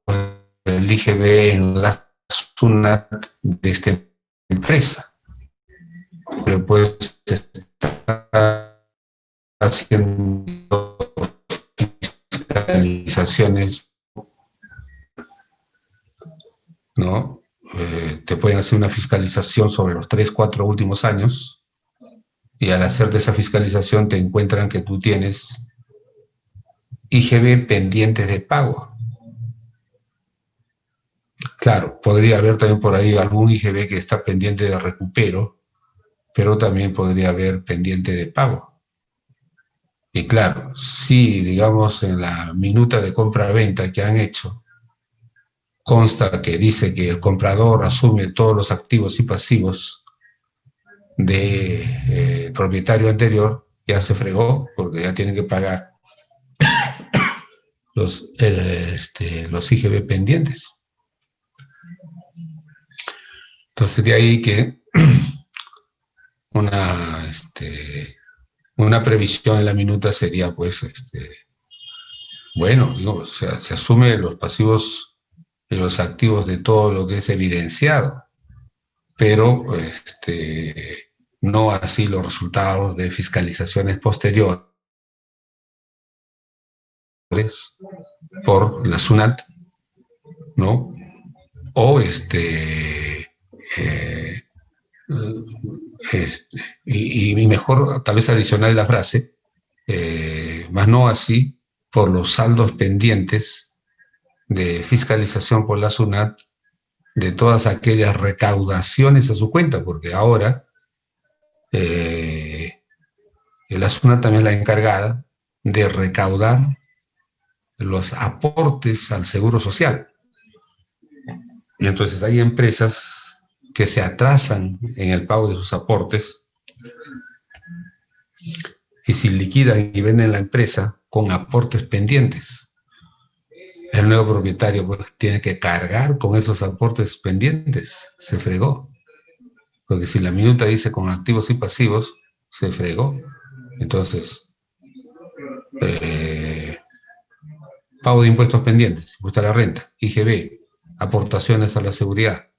el IGB en la SUNAT de esta empresa, pero pues está haciendo fiscalizaciones, ¿no? Te pueden hacer una fiscalización sobre los 3, 4 últimos años y al hacerte esa fiscalización te encuentran que tú tienes IGB pendientes de pago. Claro, podría haber también por ahí algún IGB que está pendiente de recupero, pero también podría haber pendiente de pago. Y claro, si digamos en la minuta de compra-venta que han hecho, consta que dice que el comprador asume todos los activos y pasivos del propietario anterior, ya se fregó, porque ya tienen que pagar los IGB pendientes. Entonces de ahí que una previsión en la minuta sería, pues, bueno, digo, o sea, se asume los pasivos y los activos de todo lo que es evidenciado, pero no así los resultados de fiscalizaciones posteriores por la SUNAT, ¿no? O y mejor tal vez adicionar la frase, más no así por los saldos pendientes de fiscalización por la SUNAT de todas aquellas recaudaciones a su cuenta, porque ahora la SUNAT también es la encargada de recaudar los aportes al Seguro Social. Y entonces hay empresas que se atrasan en el pago de sus aportes y si liquidan y venden la empresa con aportes pendientes, el nuevo propietario pues, tiene que cargar con esos aportes pendientes. Se fregó. Porque si la minuta dice con activos y pasivos, se fregó. Entonces, pago de impuestos pendientes, impuesto a la renta, IGB, aportaciones a la seguridad,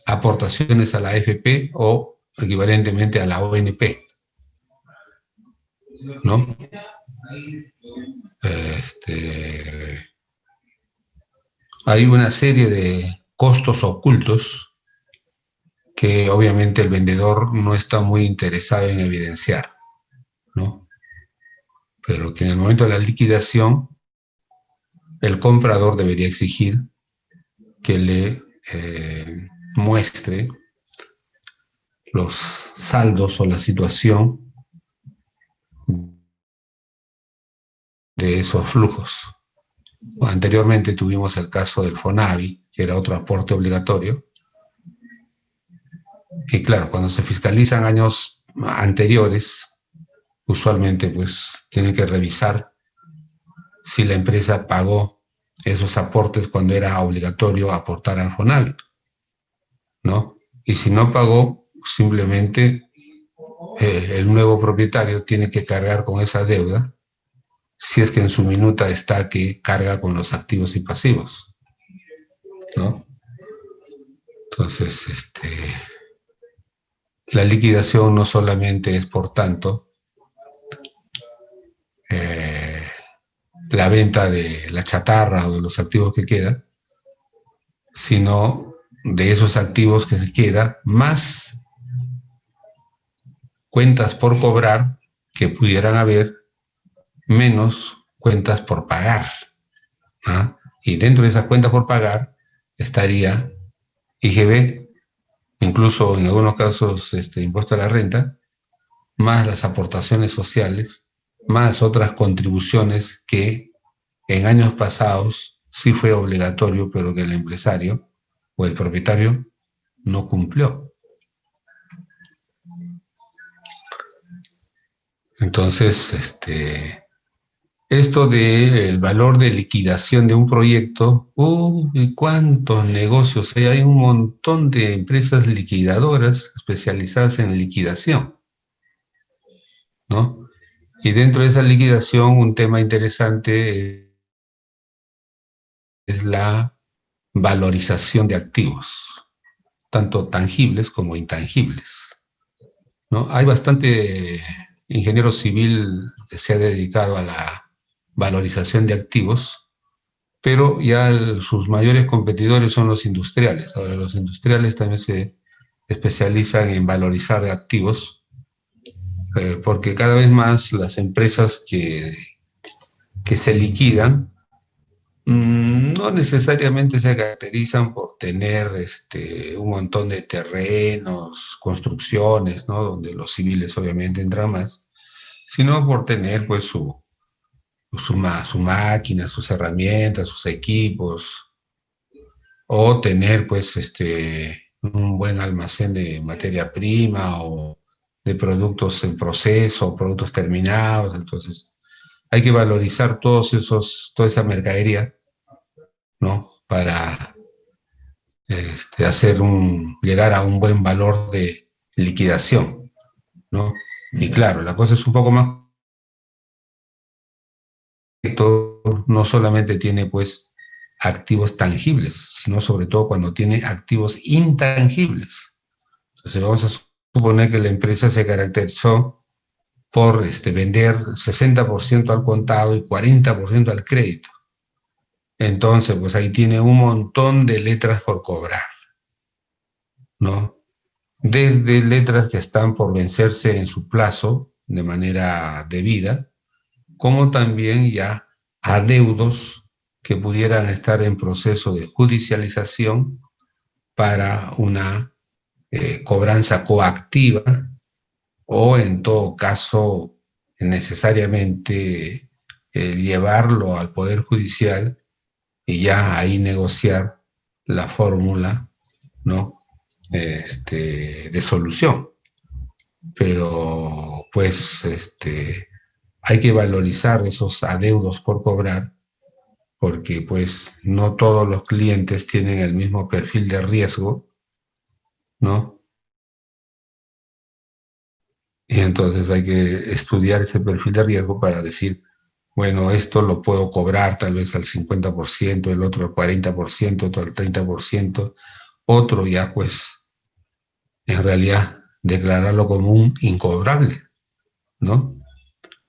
aportaciones a la AFP o equivalentemente a la ONP, ¿no? Hay una serie de costos ocultos que obviamente el vendedor no está muy interesado en evidenciar, ¿no? Pero que en el momento de la liquidación, el comprador debería exigir que le muestre los saldos o la situación de esos flujos. Anteriormente tuvimos el caso del FONAVI, que era otro aporte obligatorio. Y claro, cuando se fiscalizan años anteriores, usualmente pues tienen que revisar si la empresa pagó esos aportes cuando era obligatorio aportar al FONAVI, ¿no? Y si no pagó, simplemente el nuevo propietario tiene que cargar con esa deuda si es que en su minuta está que carga con los activos y pasivos, ¿no? Entonces, la liquidación no solamente es, por tanto, la venta de la chatarra o de los activos que quedan, sino de esos activos que se queda, más cuentas por cobrar que pudieran haber, menos cuentas por pagar, ¿ah? Y dentro de esas cuentas por pagar estaría IGB, incluso en algunos casos impuesto a la renta, más las aportaciones sociales, más otras contribuciones que en años pasados sí fue obligatorio, pero que el empresario o el propietario no cumplió. Entonces, esto del valor de liquidación de un proyecto, ¿y cuántos negocios hay? Hay un montón de empresas liquidadoras especializadas en liquidación, ¿no? Y dentro de esa liquidación, un tema interesante es la valorización de activos, tanto tangibles como intangibles, ¿no? Hay bastante ingeniero civil que se ha dedicado a la valorización de activos, pero ya sus mayores competidores son los industriales. Ahora, los industriales también se especializan en valorizar activos, porque cada vez más las empresas que se liquidan no necesariamente se caracterizan por tener un montón de terrenos, construcciones, ¿no? Donde los civiles obviamente entran más, sino por tener pues su máquina, sus herramientas, sus equipos, o tener pues un buen almacén de materia prima o de productos en proceso, productos terminados. Entonces hay que valorizar toda esa mercadería, ¿no? Para llegar a un buen valor de liquidación, ¿no? Y claro, la cosa es un poco más que todo, no solamente tiene pues activos tangibles, sino sobre todo cuando tiene activos intangibles. Entonces vamos a suponer que la empresa se caracterizó por vender 60% al contado y 40% al crédito. Entonces, pues ahí tiene un montón de letras por cobrar, ¿no? Desde letras que están por vencerse en su plazo de manera debida, como también ya adeudos que pudieran estar en proceso de judicialización para una cobranza coactiva o en todo caso necesariamente llevarlo al Poder Judicial y ya ahí negociar la fórmula, ¿no? De solución. Pero pues hay que valorizar esos adeudos por cobrar, porque pues no todos los clientes tienen el mismo perfil de riesgo, ¿no? Y entonces hay que estudiar ese perfil de riesgo para decir, bueno, esto lo puedo cobrar tal vez al 50%, el otro al 40%, otro al 30%, otro ya pues en realidad declararlo como un incobrable, ¿no?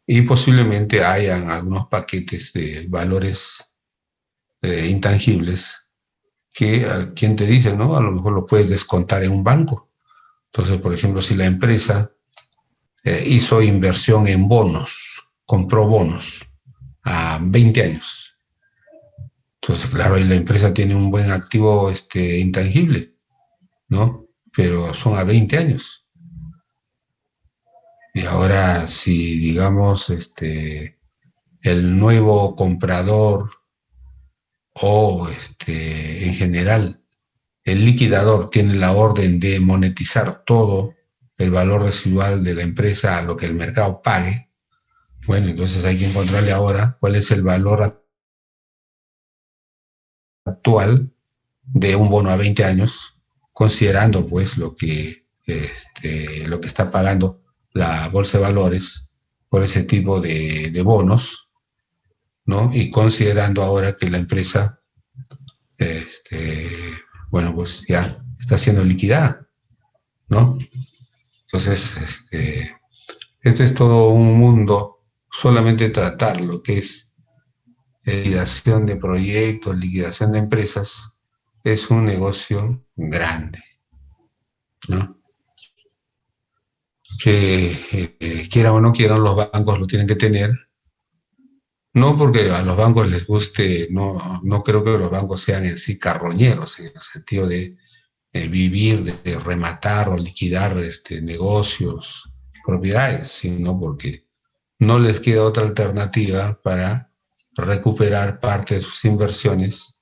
Y posiblemente hayan algunos paquetes de valores intangibles que quien te dice, ¿no? A lo mejor lo puedes descontar en un banco. Entonces, por ejemplo, si la empresa hizo inversión en bonos, compró bonos a 20 años. Entonces, claro, ahí la empresa tiene un buen activo intangible, ¿no? Pero son a 20 años. Y ahora, si digamos, el nuevo comprador o en general el liquidador tiene la orden de monetizar todo el valor residual de la empresa a lo que el mercado pague, bueno, entonces hay que encontrarle ahora cuál es el valor actual de un bono a 20 años, considerando pues lo que está pagando la bolsa de valores por ese tipo de bonos, ¿no? Y considerando ahora que la empresa, bueno, pues ya está siendo liquidada, ¿no? Entonces, este es todo un mundo, solamente tratar lo que es liquidación de proyectos, liquidación de empresas, es un negocio grande, ¿no? Que quieran o no quieran, los bancos lo tienen que tener. No porque a los bancos les guste, no creo que los bancos sean en sí carroñeros, en el sentido de vivir, de rematar o liquidar negocios, propiedades, sino porque no les queda otra alternativa para recuperar parte de sus inversiones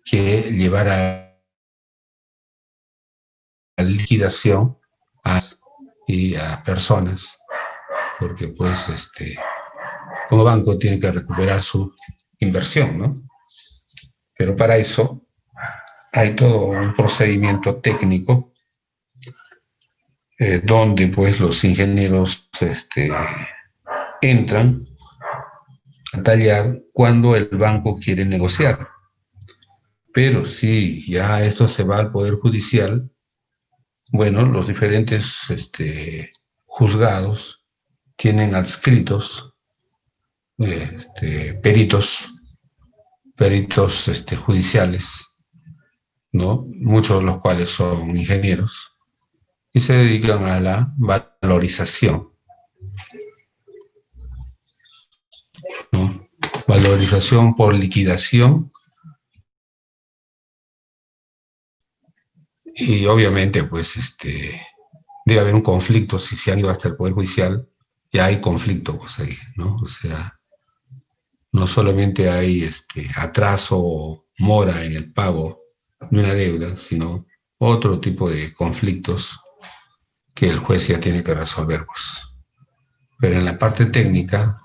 que llevar a la liquidación y a personas, porque pues como banco tiene que recuperar su inversión, ¿no? Pero para eso hay todo un procedimiento técnico donde pues los ingenieros entran a tallar cuando el banco quiere negociar. Pero si ya esto se va al Poder Judicial, bueno, los diferentes juzgados tienen adscritos peritos judiciales, ¿no? Muchos de los cuales son ingenieros, y se dedican a la valorización, ¿no? Valorización por liquidación, y obviamente pues debe haber un conflicto. Si se han ido hasta el Poder Judicial, ya hay conflicto pues ahí, ¿no? O sea, no solamente hay atraso o mora en el pago de una deuda, sino otro tipo de conflictos que el juez ya tiene que resolver, pues. Pero en la parte técnica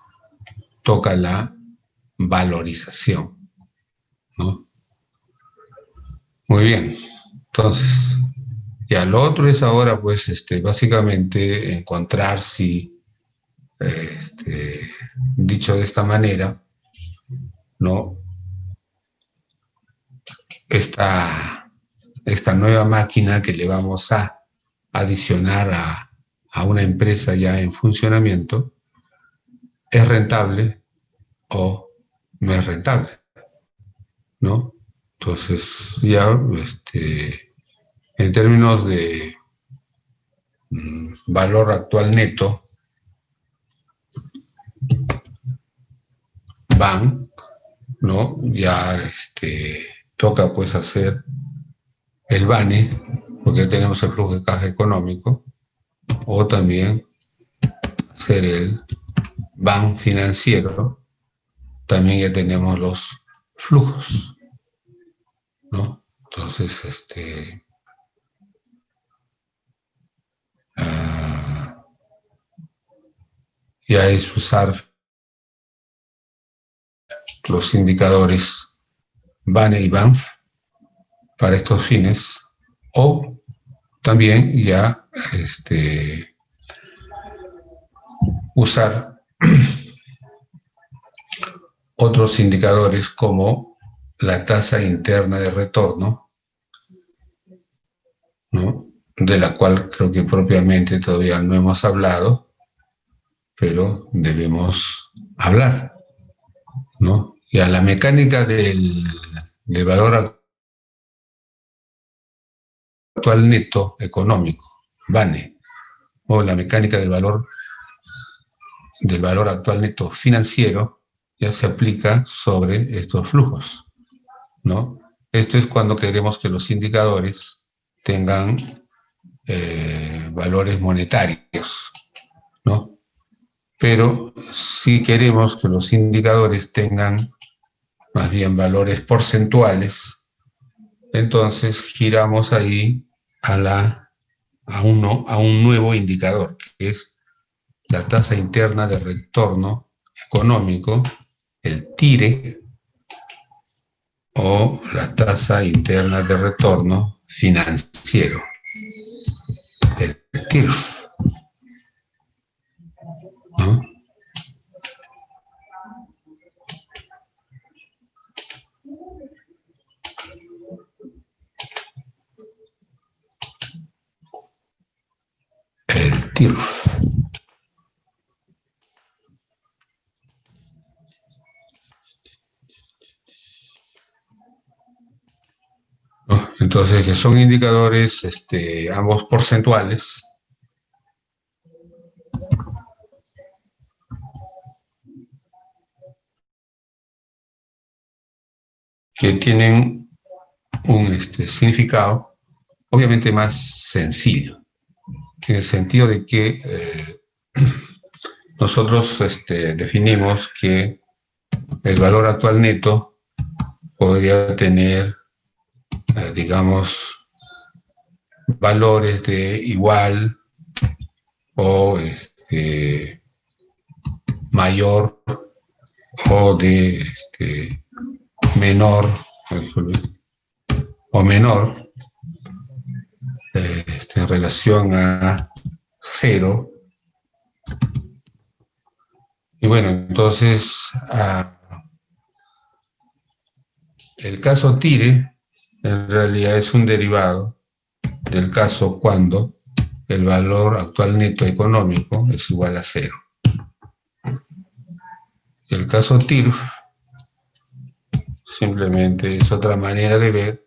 toca la valorización, ¿no? Muy bien. Entonces, ya lo otro es ahora, pues, básicamente encontrar si, dicho de esta manera, ¿no? Esta nueva máquina que le vamos a adicionar a una empresa ya en funcionamiento, ¿es rentable o no es rentable? ¿No? Entonces, ya, en términos de valor actual neto, van, ¿no? Ya toca pues hacer el BANE, porque tenemos el flujo de caja económico, o también hacer el BAN financiero, también ya tenemos los flujos, ¿no? Entonces, ya es usar los indicadores BANE y BANF para estos fines, o también ya usar otros indicadores como la tasa interna de retorno, ¿no? De la cual creo que propiamente todavía no hemos hablado, pero debemos hablar, ¿no? Y a la mecánica del valor actual neto económico, BANE, o la mecánica del valor actual neto financiero, ya se aplica sobre estos flujos, ¿no? Esto es cuando queremos que los indicadores tengan valores monetarios, ¿no? Pero si queremos que los indicadores tengan más bien valores porcentuales, entonces giramos ahí a un nuevo indicador, que es la tasa interna de retorno económico, el TIRE, o la tasa interna de retorno financiero, el TIRF, ¿no? TIRF. ¿No? Entonces, que son indicadores ambos porcentuales, que tienen un significado obviamente más sencillo, en el sentido de que nosotros definimos que el valor actual neto podría tener, digamos, valores de igual o mayor o de menor o menor en relación a cero. Y bueno, entonces el caso TIRE en realidad es un derivado del caso cuando el valor actual neto económico es igual a cero. El caso TIRF simplemente es otra manera de ver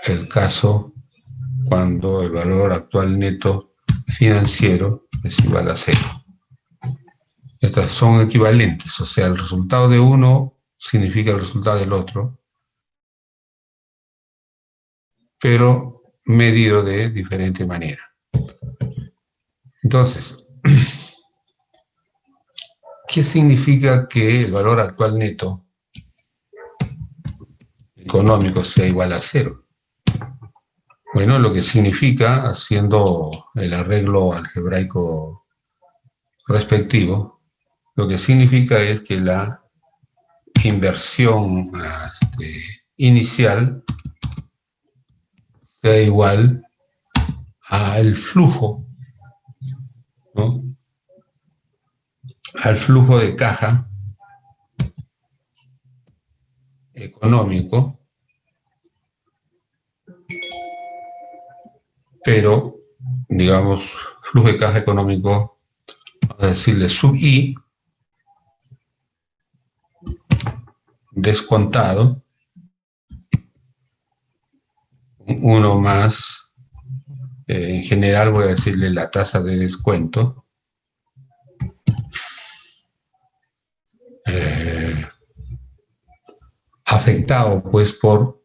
el caso cuando el valor actual neto financiero es igual a cero. Estas son equivalentes, o sea, el resultado de uno significa el resultado del otro, pero medido de diferente manera. Entonces, ¿qué significa que el valor actual neto económico sea igual a cero? Bueno, lo que significa, haciendo el arreglo algebraico respectivo, lo que significa es que la inversión inicial sea igual al flujo, ¿no? Al flujo de caja económico, pero, digamos, flujo de caja económico, vamos a decirle sub I, descontado, uno más, en general voy a decirle la tasa de descuento, afectado pues por,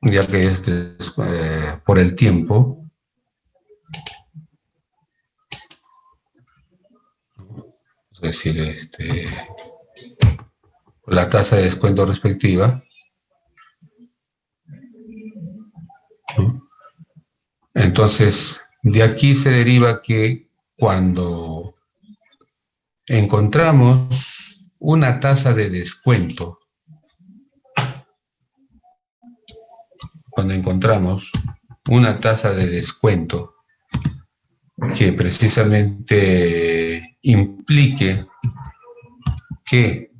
ya que es por el tiempo, es decir, la tasa de descuento respectiva, ¿no? Entonces, de aquí se deriva que cuando encontramos una tasa de descuento, que precisamente implique que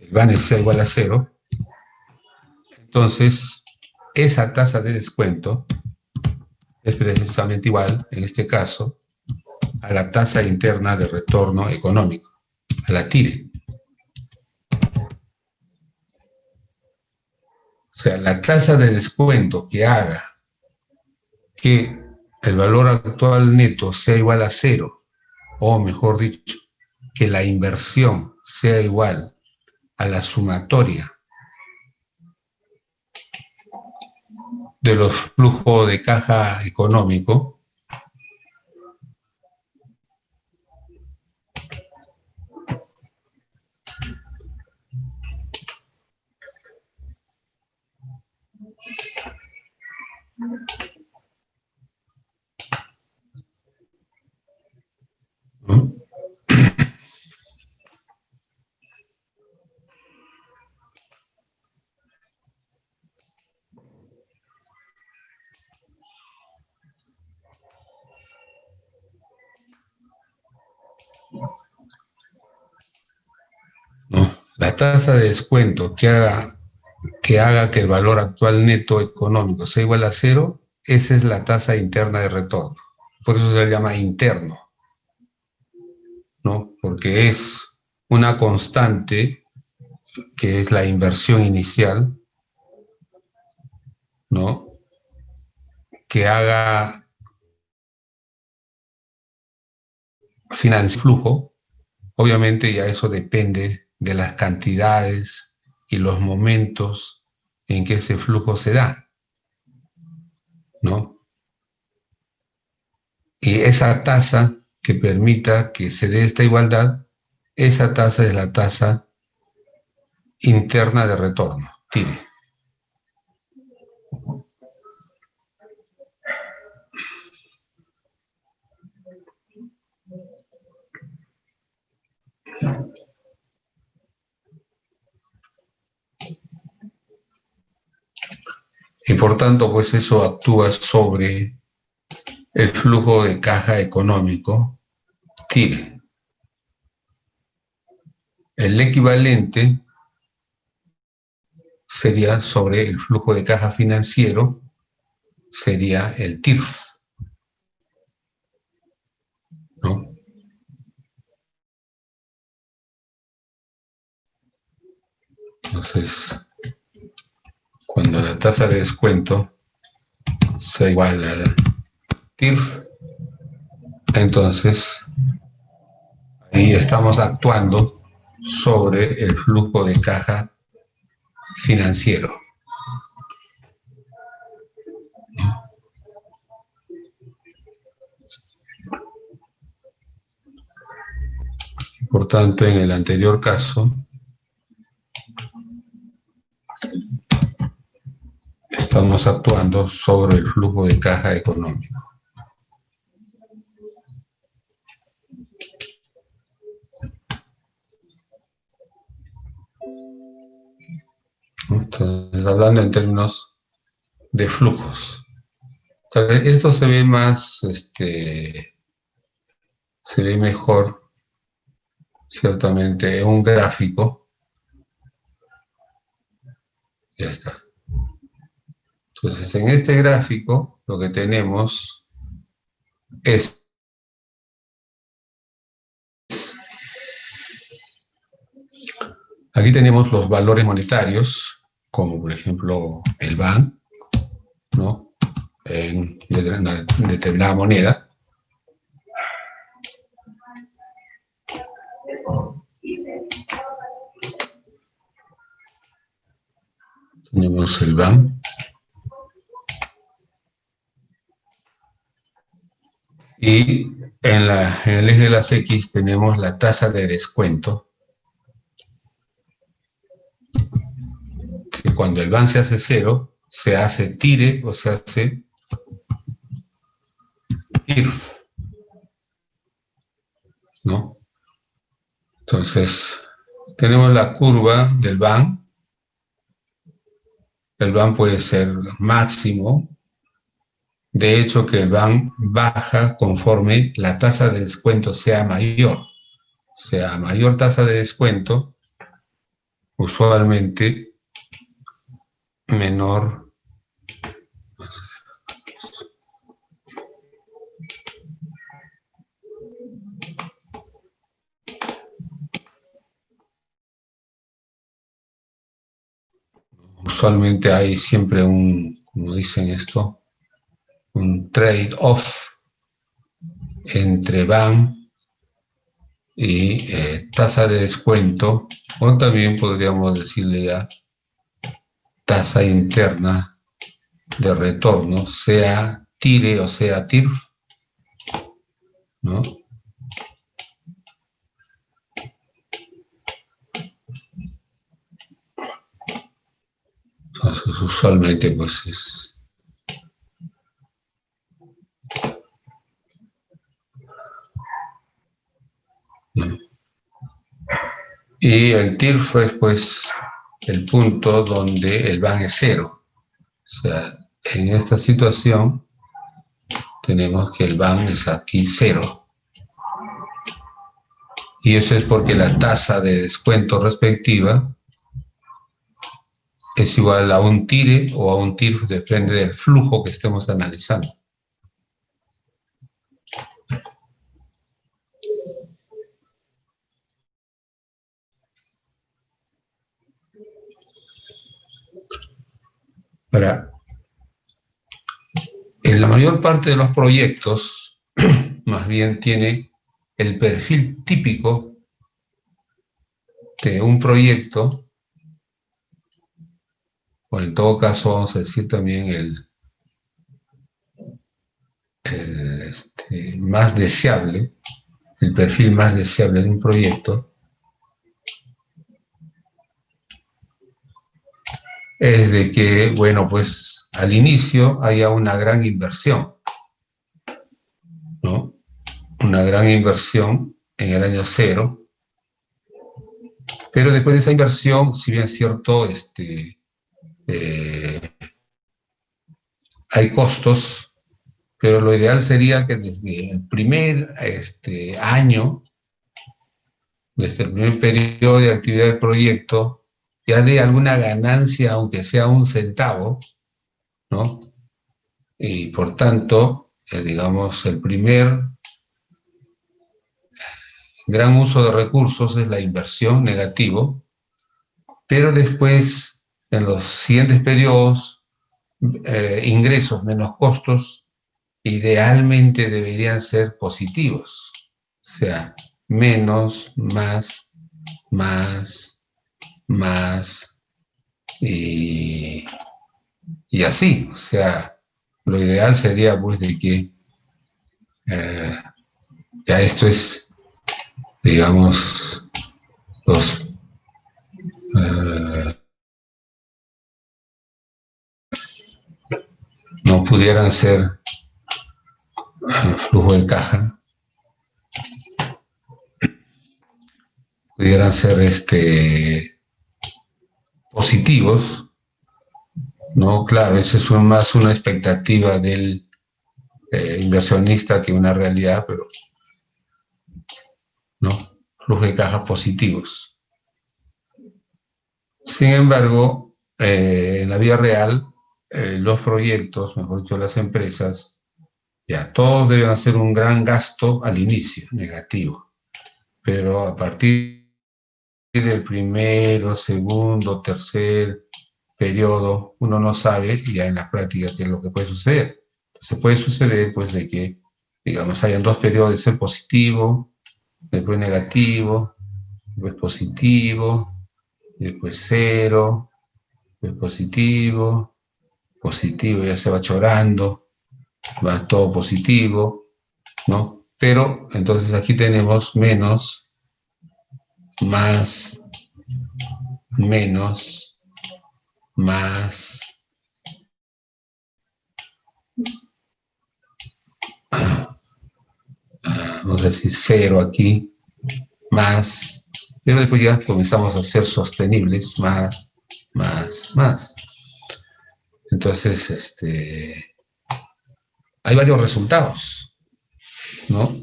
el BANE sea igual a cero, entonces esa tasa de descuento es precisamente igual, en este caso, a la tasa interna de retorno económico, a la TIRE. O sea, la tasa de descuento que haga que el valor actual neto sea igual a cero, o mejor dicho, que la inversión sea igual a la sumatoria de los flujos de caja económico, ¿no? La tasa de descuento que haga que el valor actual neto económico sea igual a cero, esa es la tasa interna de retorno. Por eso se le llama interno, ¿no? Porque es una constante que es la inversión inicial, ¿no? Que haga financiar flujo. Obviamente ya eso depende de las cantidades y los momentos en que ese flujo se da, ¿no? Y esa tasa que permita que se dé esta igualdad, esa tasa es la tasa interna de retorno, TIRE. Y por tanto, pues eso actúa sobre el flujo de caja económico, TIRE. El equivalente sería sobre el flujo de caja financiero, sería el TIRF, ¿no? Entonces, cuando la tasa de descuento sea igual al TIRF, entonces ahí estamos actuando sobre el flujo de caja financiero. Por tanto, en el anterior caso, estamos actuando sobre el flujo de caja económico. Entonces, hablando en términos de flujos. Esto se ve más, se ve mejor, ciertamente, en un gráfico. Ya está. Entonces, en este gráfico, lo que tenemos es aquí tenemos los valores monetarios, como por ejemplo el BAN, ¿no? En una determinada moneda. Tenemos el BAN. Y en el eje de las X tenemos la tasa de descuento, que cuando el BAN se hace cero, se hace TIRE o se hace TIRF, ¿no? Entonces, tenemos la curva del BAN. El BAN puede ser máximo. De hecho, que el BAN baja conforme la tasa de descuento sea mayor. O sea, mayor tasa de descuento, usualmente menor. Usualmente hay siempre como dicen esto, un trade-off entre BAN y tasa de descuento, o también podríamos decirle ya tasa interna de retorno, sea TIRE o sea TIRF, ¿no? Entonces, usualmente, pues es... ¿no? Y el TIRF es, pues, el punto donde el BAN es cero. O sea, en esta situación tenemos que el BAN es aquí cero. Y eso es porque la tasa de descuento respectiva es igual a un TIRE o a un TIR, depende del flujo que estemos analizando. Ahora, en la mayor parte de los proyectos, más bien tiene el perfil típico de un proyecto, o en todo caso vamos a decir también más deseable, el perfil más deseable de un proyecto, es de que, bueno, pues al inicio haya una gran inversión, ¿no? Una gran inversión en el año cero, pero después de esa inversión, si bien es cierto, hay costos, pero lo ideal sería que desde el primer año, desde el primer periodo de actividad del proyecto, ya dé alguna ganancia, aunque sea un centavo, ¿no? Y por tanto, digamos, el primer gran uso de recursos es la inversión negativo, pero después, en los siguientes periodos, ingresos menos costos, idealmente deberían ser positivos. O sea, menos, más, y así. O sea, lo ideal sería pues de que ya esto es, digamos, los no pudieran ser flujo de caja, pudieran ser positivos, ¿no? Claro, eso es más una expectativa del inversionista que una realidad, pero no, flujo de caja positivos. Sin embargo, en la vida real, los proyectos, mejor dicho, las empresas, ya todos deben hacer un gran gasto al inicio, negativo, pero a partir del primero, segundo, tercer periodo, uno no sabe ya en la práctica qué es lo que puede suceder. Entonces puede suceder pues de que, digamos, hayan dos periodos de ser positivo, después negativo, después positivo, después cero, después positivo, positivo, ya se va chorando, va todo positivo, ¿no? Pero entonces aquí tenemos menos, más, menos, más, vamos a decir cero aquí, más, pero después ya comenzamos a ser sostenibles, más. Entonces, hay varios resultados, ¿no?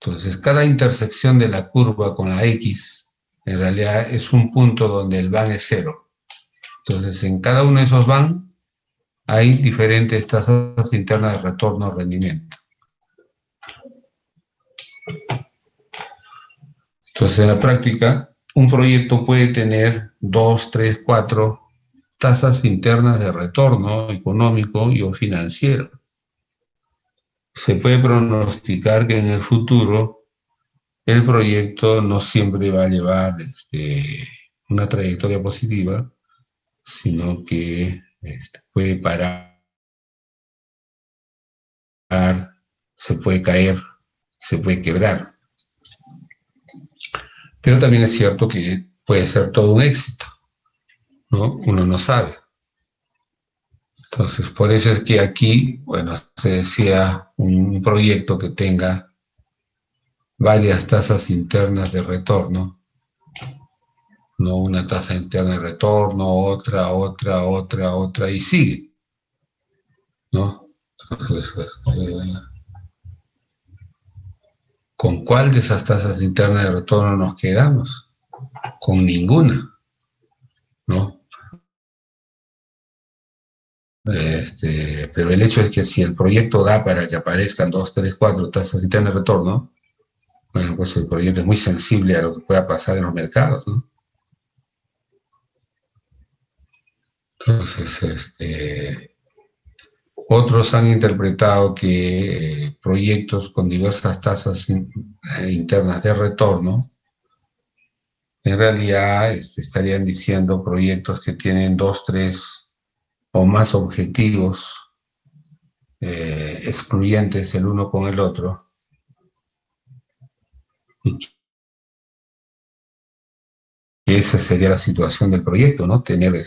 Entonces, cada intersección de la curva con la X, en realidad es un punto donde el van es cero. Entonces, en cada uno de esos van hay diferentes tasas internas de retorno o rendimiento. Entonces, en la práctica, un proyecto puede tener 2, 3, 4 tasas internas de retorno económico y o financiero. Se puede pronosticar que en el futuro el proyecto no siempre va a llevar una trayectoria positiva, sino que puede parar, se puede caer, se puede quebrar. Pero también es cierto que puede ser todo un éxito, ¿no? Uno no sabe. Entonces, por eso es que aquí, bueno, se decía un proyecto que tenga varias tasas internas de retorno, no una tasa interna de retorno, otra, y sigue, ¿no? Entonces, ¿Con cuál de esas tasas internas de retorno nos quedamos? Con ninguna, ¿no? Pero el hecho es que si el proyecto da para que aparezcan 2, 3, 4 tasas internas de retorno, bueno, pues el proyecto es muy sensible a lo que pueda pasar en los mercados, ¿no? Entonces, otros han interpretado que proyectos con diversas tasas internas de retorno, en realidad estarían diciendo proyectos que tienen 2, 3 o más objetivos excluyentes el uno con el otro, y que esa sería la situación del proyecto, ¿no? Tener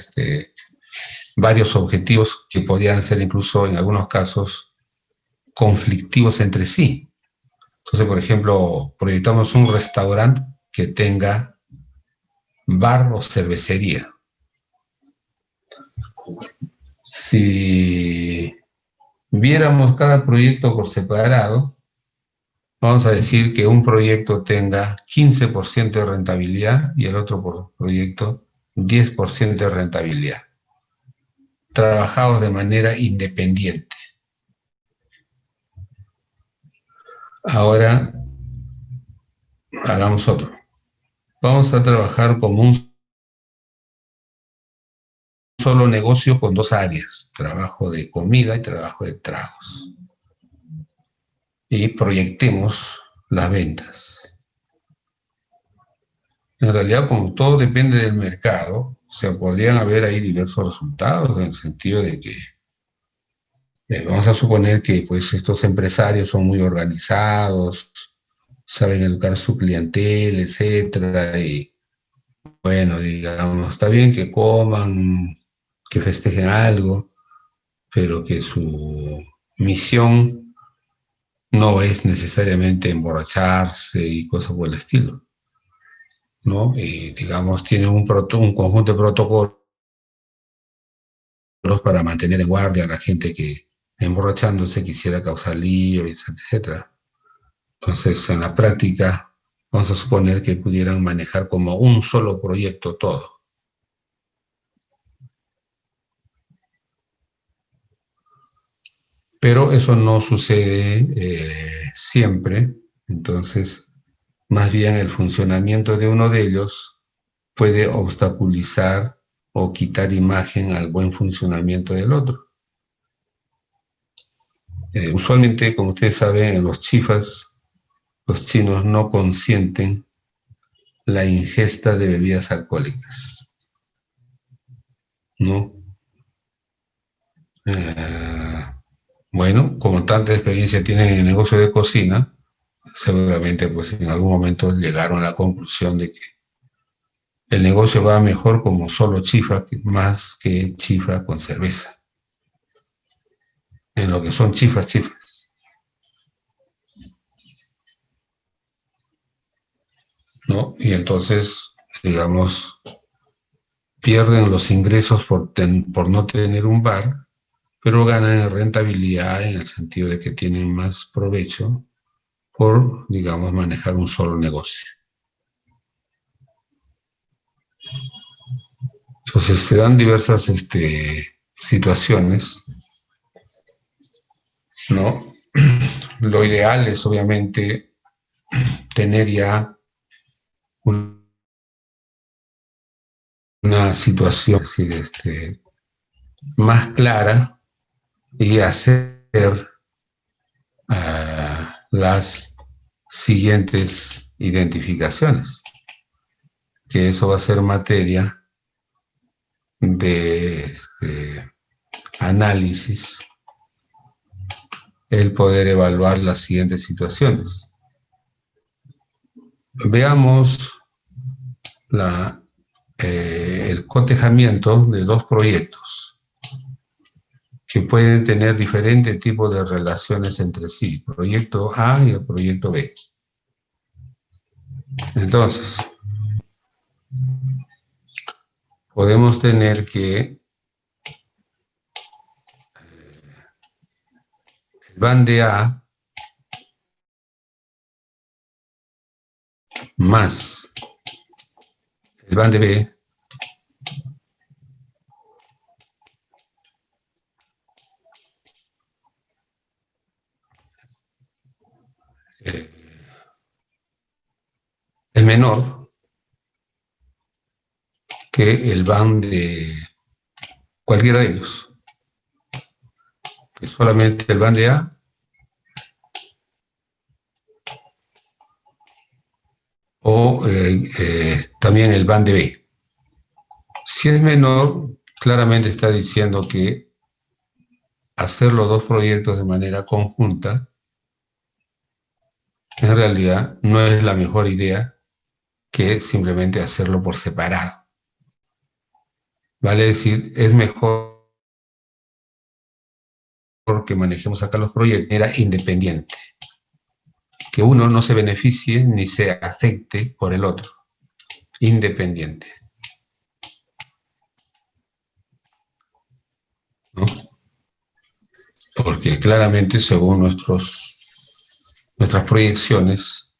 varios objetivos que podrían ser incluso en algunos casos conflictivos entre sí. Entonces, por ejemplo, proyectamos un restaurante que tenga bar o cervecería. Si viéramos cada proyecto por separado, vamos a decir que un proyecto tenga 15% de rentabilidad y el otro proyecto 10% de rentabilidad, trabajados de manera independiente. Ahora, hagamos otro. Vamos a trabajar como un solo negocio con dos áreas, trabajo de comida y trabajo de tragos. Y proyectemos las ventas. En realidad, como todo depende del mercado, se podrían haber ahí diversos resultados, en el sentido de que vamos a suponer que pues, estos empresarios son muy organizados, saben educar su clientela, etcétera, y bueno, digamos, está bien que coman, que festejen algo, pero que su misión no es necesariamente emborracharse y cosas por el estilo, ¿no? Y digamos, tiene un conjunto de protocolos para mantener en guardia a la gente que emborrachándose quisiera causar lío, etcétera. Entonces, en la práctica, vamos a suponer que pudieran manejar como un solo proyecto todo. Pero eso no sucede siempre, entonces, más bien el funcionamiento de uno de ellos puede obstaculizar o quitar imagen al buen funcionamiento del otro. Usualmente, como ustedes saben, en los chifas, los chinos no consienten la ingesta de bebidas alcohólicas, ¿no? Bueno, como tanta experiencia tienen en el negocio de cocina, seguramente pues en algún momento llegaron a la conclusión de que el negocio va mejor como solo chifa, más que chifa con cerveza. En lo que son chifas, chifas, ¿no? Y entonces, digamos, pierden los ingresos por no tener un bar, pero ganan en rentabilidad en el sentido de que tienen más provecho por, digamos, manejar un solo negocio. Entonces se dan diversas situaciones, ¿no? Lo ideal es obviamente tener ya una situación, es decir, más clara y hacer las siguientes identificaciones, que eso va a ser materia de análisis, el poder evaluar las siguientes situaciones. Veamos el cotejamiento de dos proyectos que pueden tener diferentes tipos de relaciones entre sí, proyecto A y el proyecto B. Entonces, podemos tener que el bande A más el van de B es menor que el van de cualquiera de ellos, que solamente el van de A o también el van de B. Si es menor, claramente está diciendo que hacer los dos proyectos de manera conjunta en realidad no es la mejor idea que simplemente hacerlo por separado. Vale decir, es mejor que manejemos acá los proyectos de manera independiente, que uno no se beneficie ni se afecte por el otro, independiente, ¿no? Porque claramente, según nuestras proyecciones,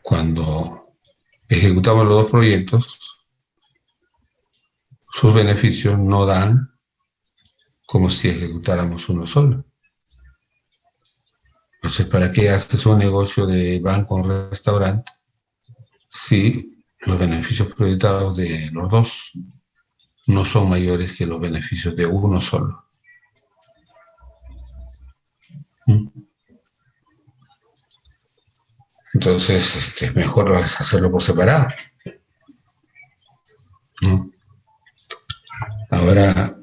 cuando ejecutamos los dos proyectos, sus beneficios no dan como si ejecutáramos uno solo. Entonces, ¿para qué haces un negocio de banco o restaurante si los beneficios proyectados de los dos no son mayores que los beneficios de uno solo? Entonces, es mejor hacerlo por separado, ¿no? Ahora,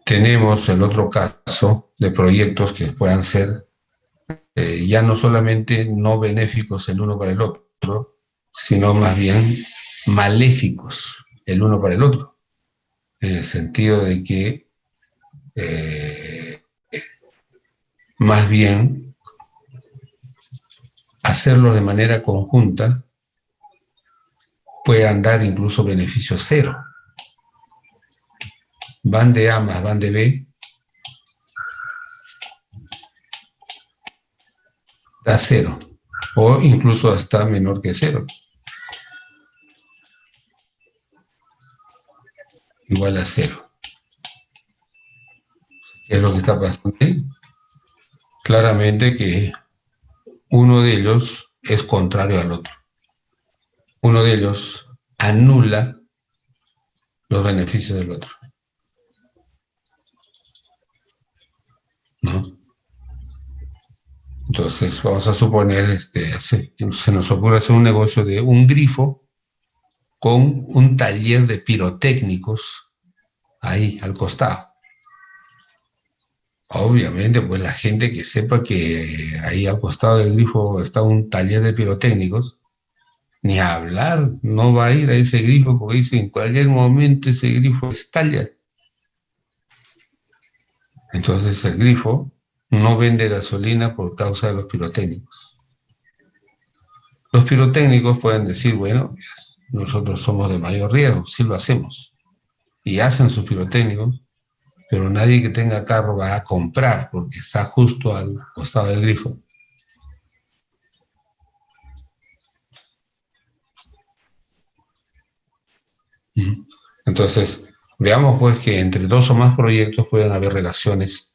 tenemos el otro caso de proyectos que puedan ser ya no solamente no benéficos el uno para el otro, sino más bien maléficos el uno para el otro, en el sentido de que más bien hacerlo de manera conjunta puede dar incluso beneficio cero. Van de A más van de B da cero, o incluso hasta menor que cero, igual a cero. ¿Qué es lo que está pasando ahí? Claramente que uno de ellos es contrario al otro. Uno de ellos anula los beneficios del otro, ¿no? Entonces, vamos a suponer, se nos ocurre hacer un negocio de un grifo con un taller de pirotécnicos ahí al costado. Obviamente, pues la gente que sepa que ahí al costado del grifo está un taller de pirotécnicos, ni a hablar, no va a ir a ese grifo porque dice en cualquier momento ese grifo estalla. Entonces el grifo no vende gasolina por causa de los pirotécnicos. Los pirotécnicos pueden decir, bueno, nosotros somos de mayor riesgo, sí lo hacemos. Y hacen sus pirotécnicos, pero nadie que tenga carro va a comprar porque está justo al costado del grifo. Entonces, veamos pues que entre dos o más proyectos pueden haber relaciones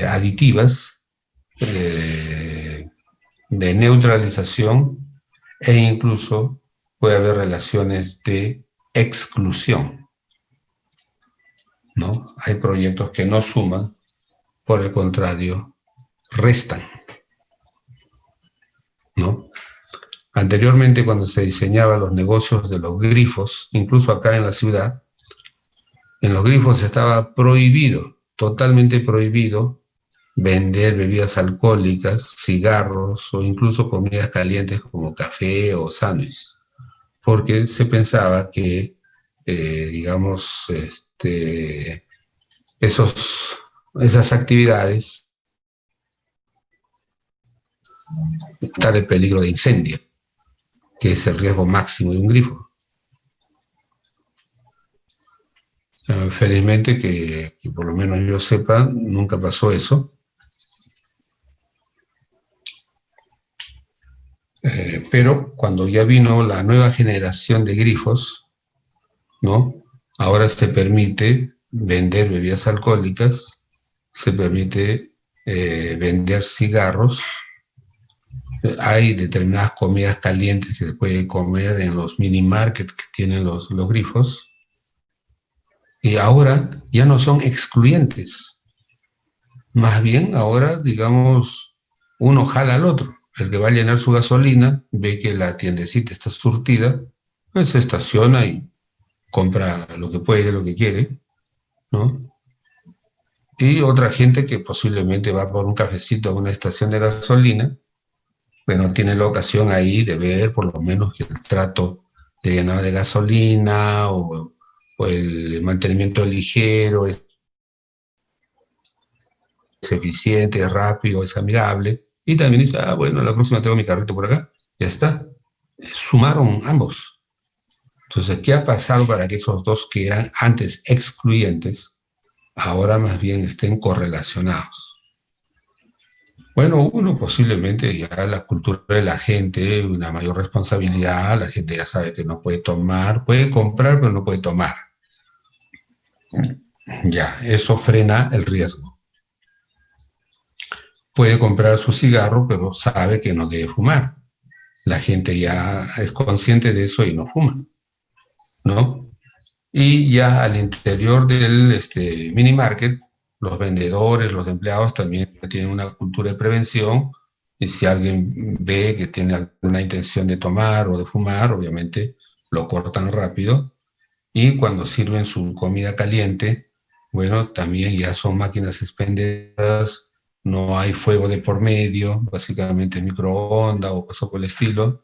aditivas de neutralización e incluso puede haber relaciones de exclusión, ¿no? Hay proyectos que no suman, por el contrario, restan, ¿no? Anteriormente, cuando se diseñaban los negocios de los grifos, incluso acá en la ciudad, en los grifos estaba prohibido, totalmente prohibido, vender bebidas alcohólicas, cigarros o incluso comidas calientes como café o sándwiches, porque se pensaba que, digamos, esas actividades están en peligro de incendio, que es el riesgo máximo de un grifo. Felizmente que por lo menos yo sepa, nunca pasó eso. Pero cuando ya vino la nueva generación de grifos, ¿no? Ahora se permite vender bebidas alcohólicas, se permite vender cigarros. Hay determinadas comidas calientes que se puede comer en los mini markets que tienen los grifos. Y ahora ya no son excluyentes. Más bien ahora, digamos, uno jala al otro. El que va a llenar su gasolina ve que la tiendecita está surtida, pues se estaciona y compra lo que puede, lo que quiere, ¿no? Y otra gente que posiblemente va por un cafecito a una estación de gasolina, bueno, tiene la ocasión ahí de ver por lo menos que el trato de llenado de gasolina o el mantenimiento ligero es eficiente, es rápido, es amigable. Y también dice, ah, bueno, la próxima tengo mi carrito por acá. Ya está. Sumaron ambos. Entonces, ¿qué ha pasado para que esos dos que eran antes excluyentes, ahora más bien estén correlacionados? Bueno, uno posiblemente ya la cultura de la gente, una mayor responsabilidad, la gente ya sabe que no puede tomar, puede comprar, pero no puede tomar. Ya, eso frena el riesgo. Puede comprar su cigarro, pero sabe que no debe fumar. La gente ya es consciente de eso y no fuma, ¿no? Y ya al interior del mini market, los vendedores, los empleados también tienen una cultura de prevención y si alguien ve que tiene alguna intención de tomar o de fumar, obviamente lo cortan rápido y cuando sirven su comida caliente, bueno, también ya son máquinas expendedoras, no hay fuego de por medio, básicamente microondas o cosas por el estilo.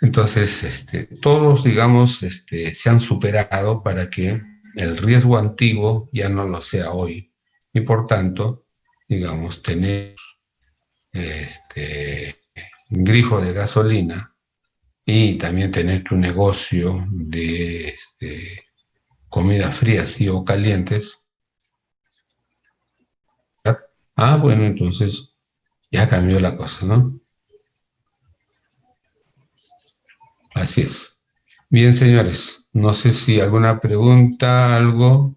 Entonces, todos, digamos, se han superado para que el riesgo antiguo ya no lo sea hoy. Y por tanto, digamos, tener grifo de gasolina y también tener tu negocio de comidas frías y o calientes. Ah, bueno, entonces ya cambió la cosa, ¿no? Así es. Bien, señores, no sé si alguna pregunta, algo.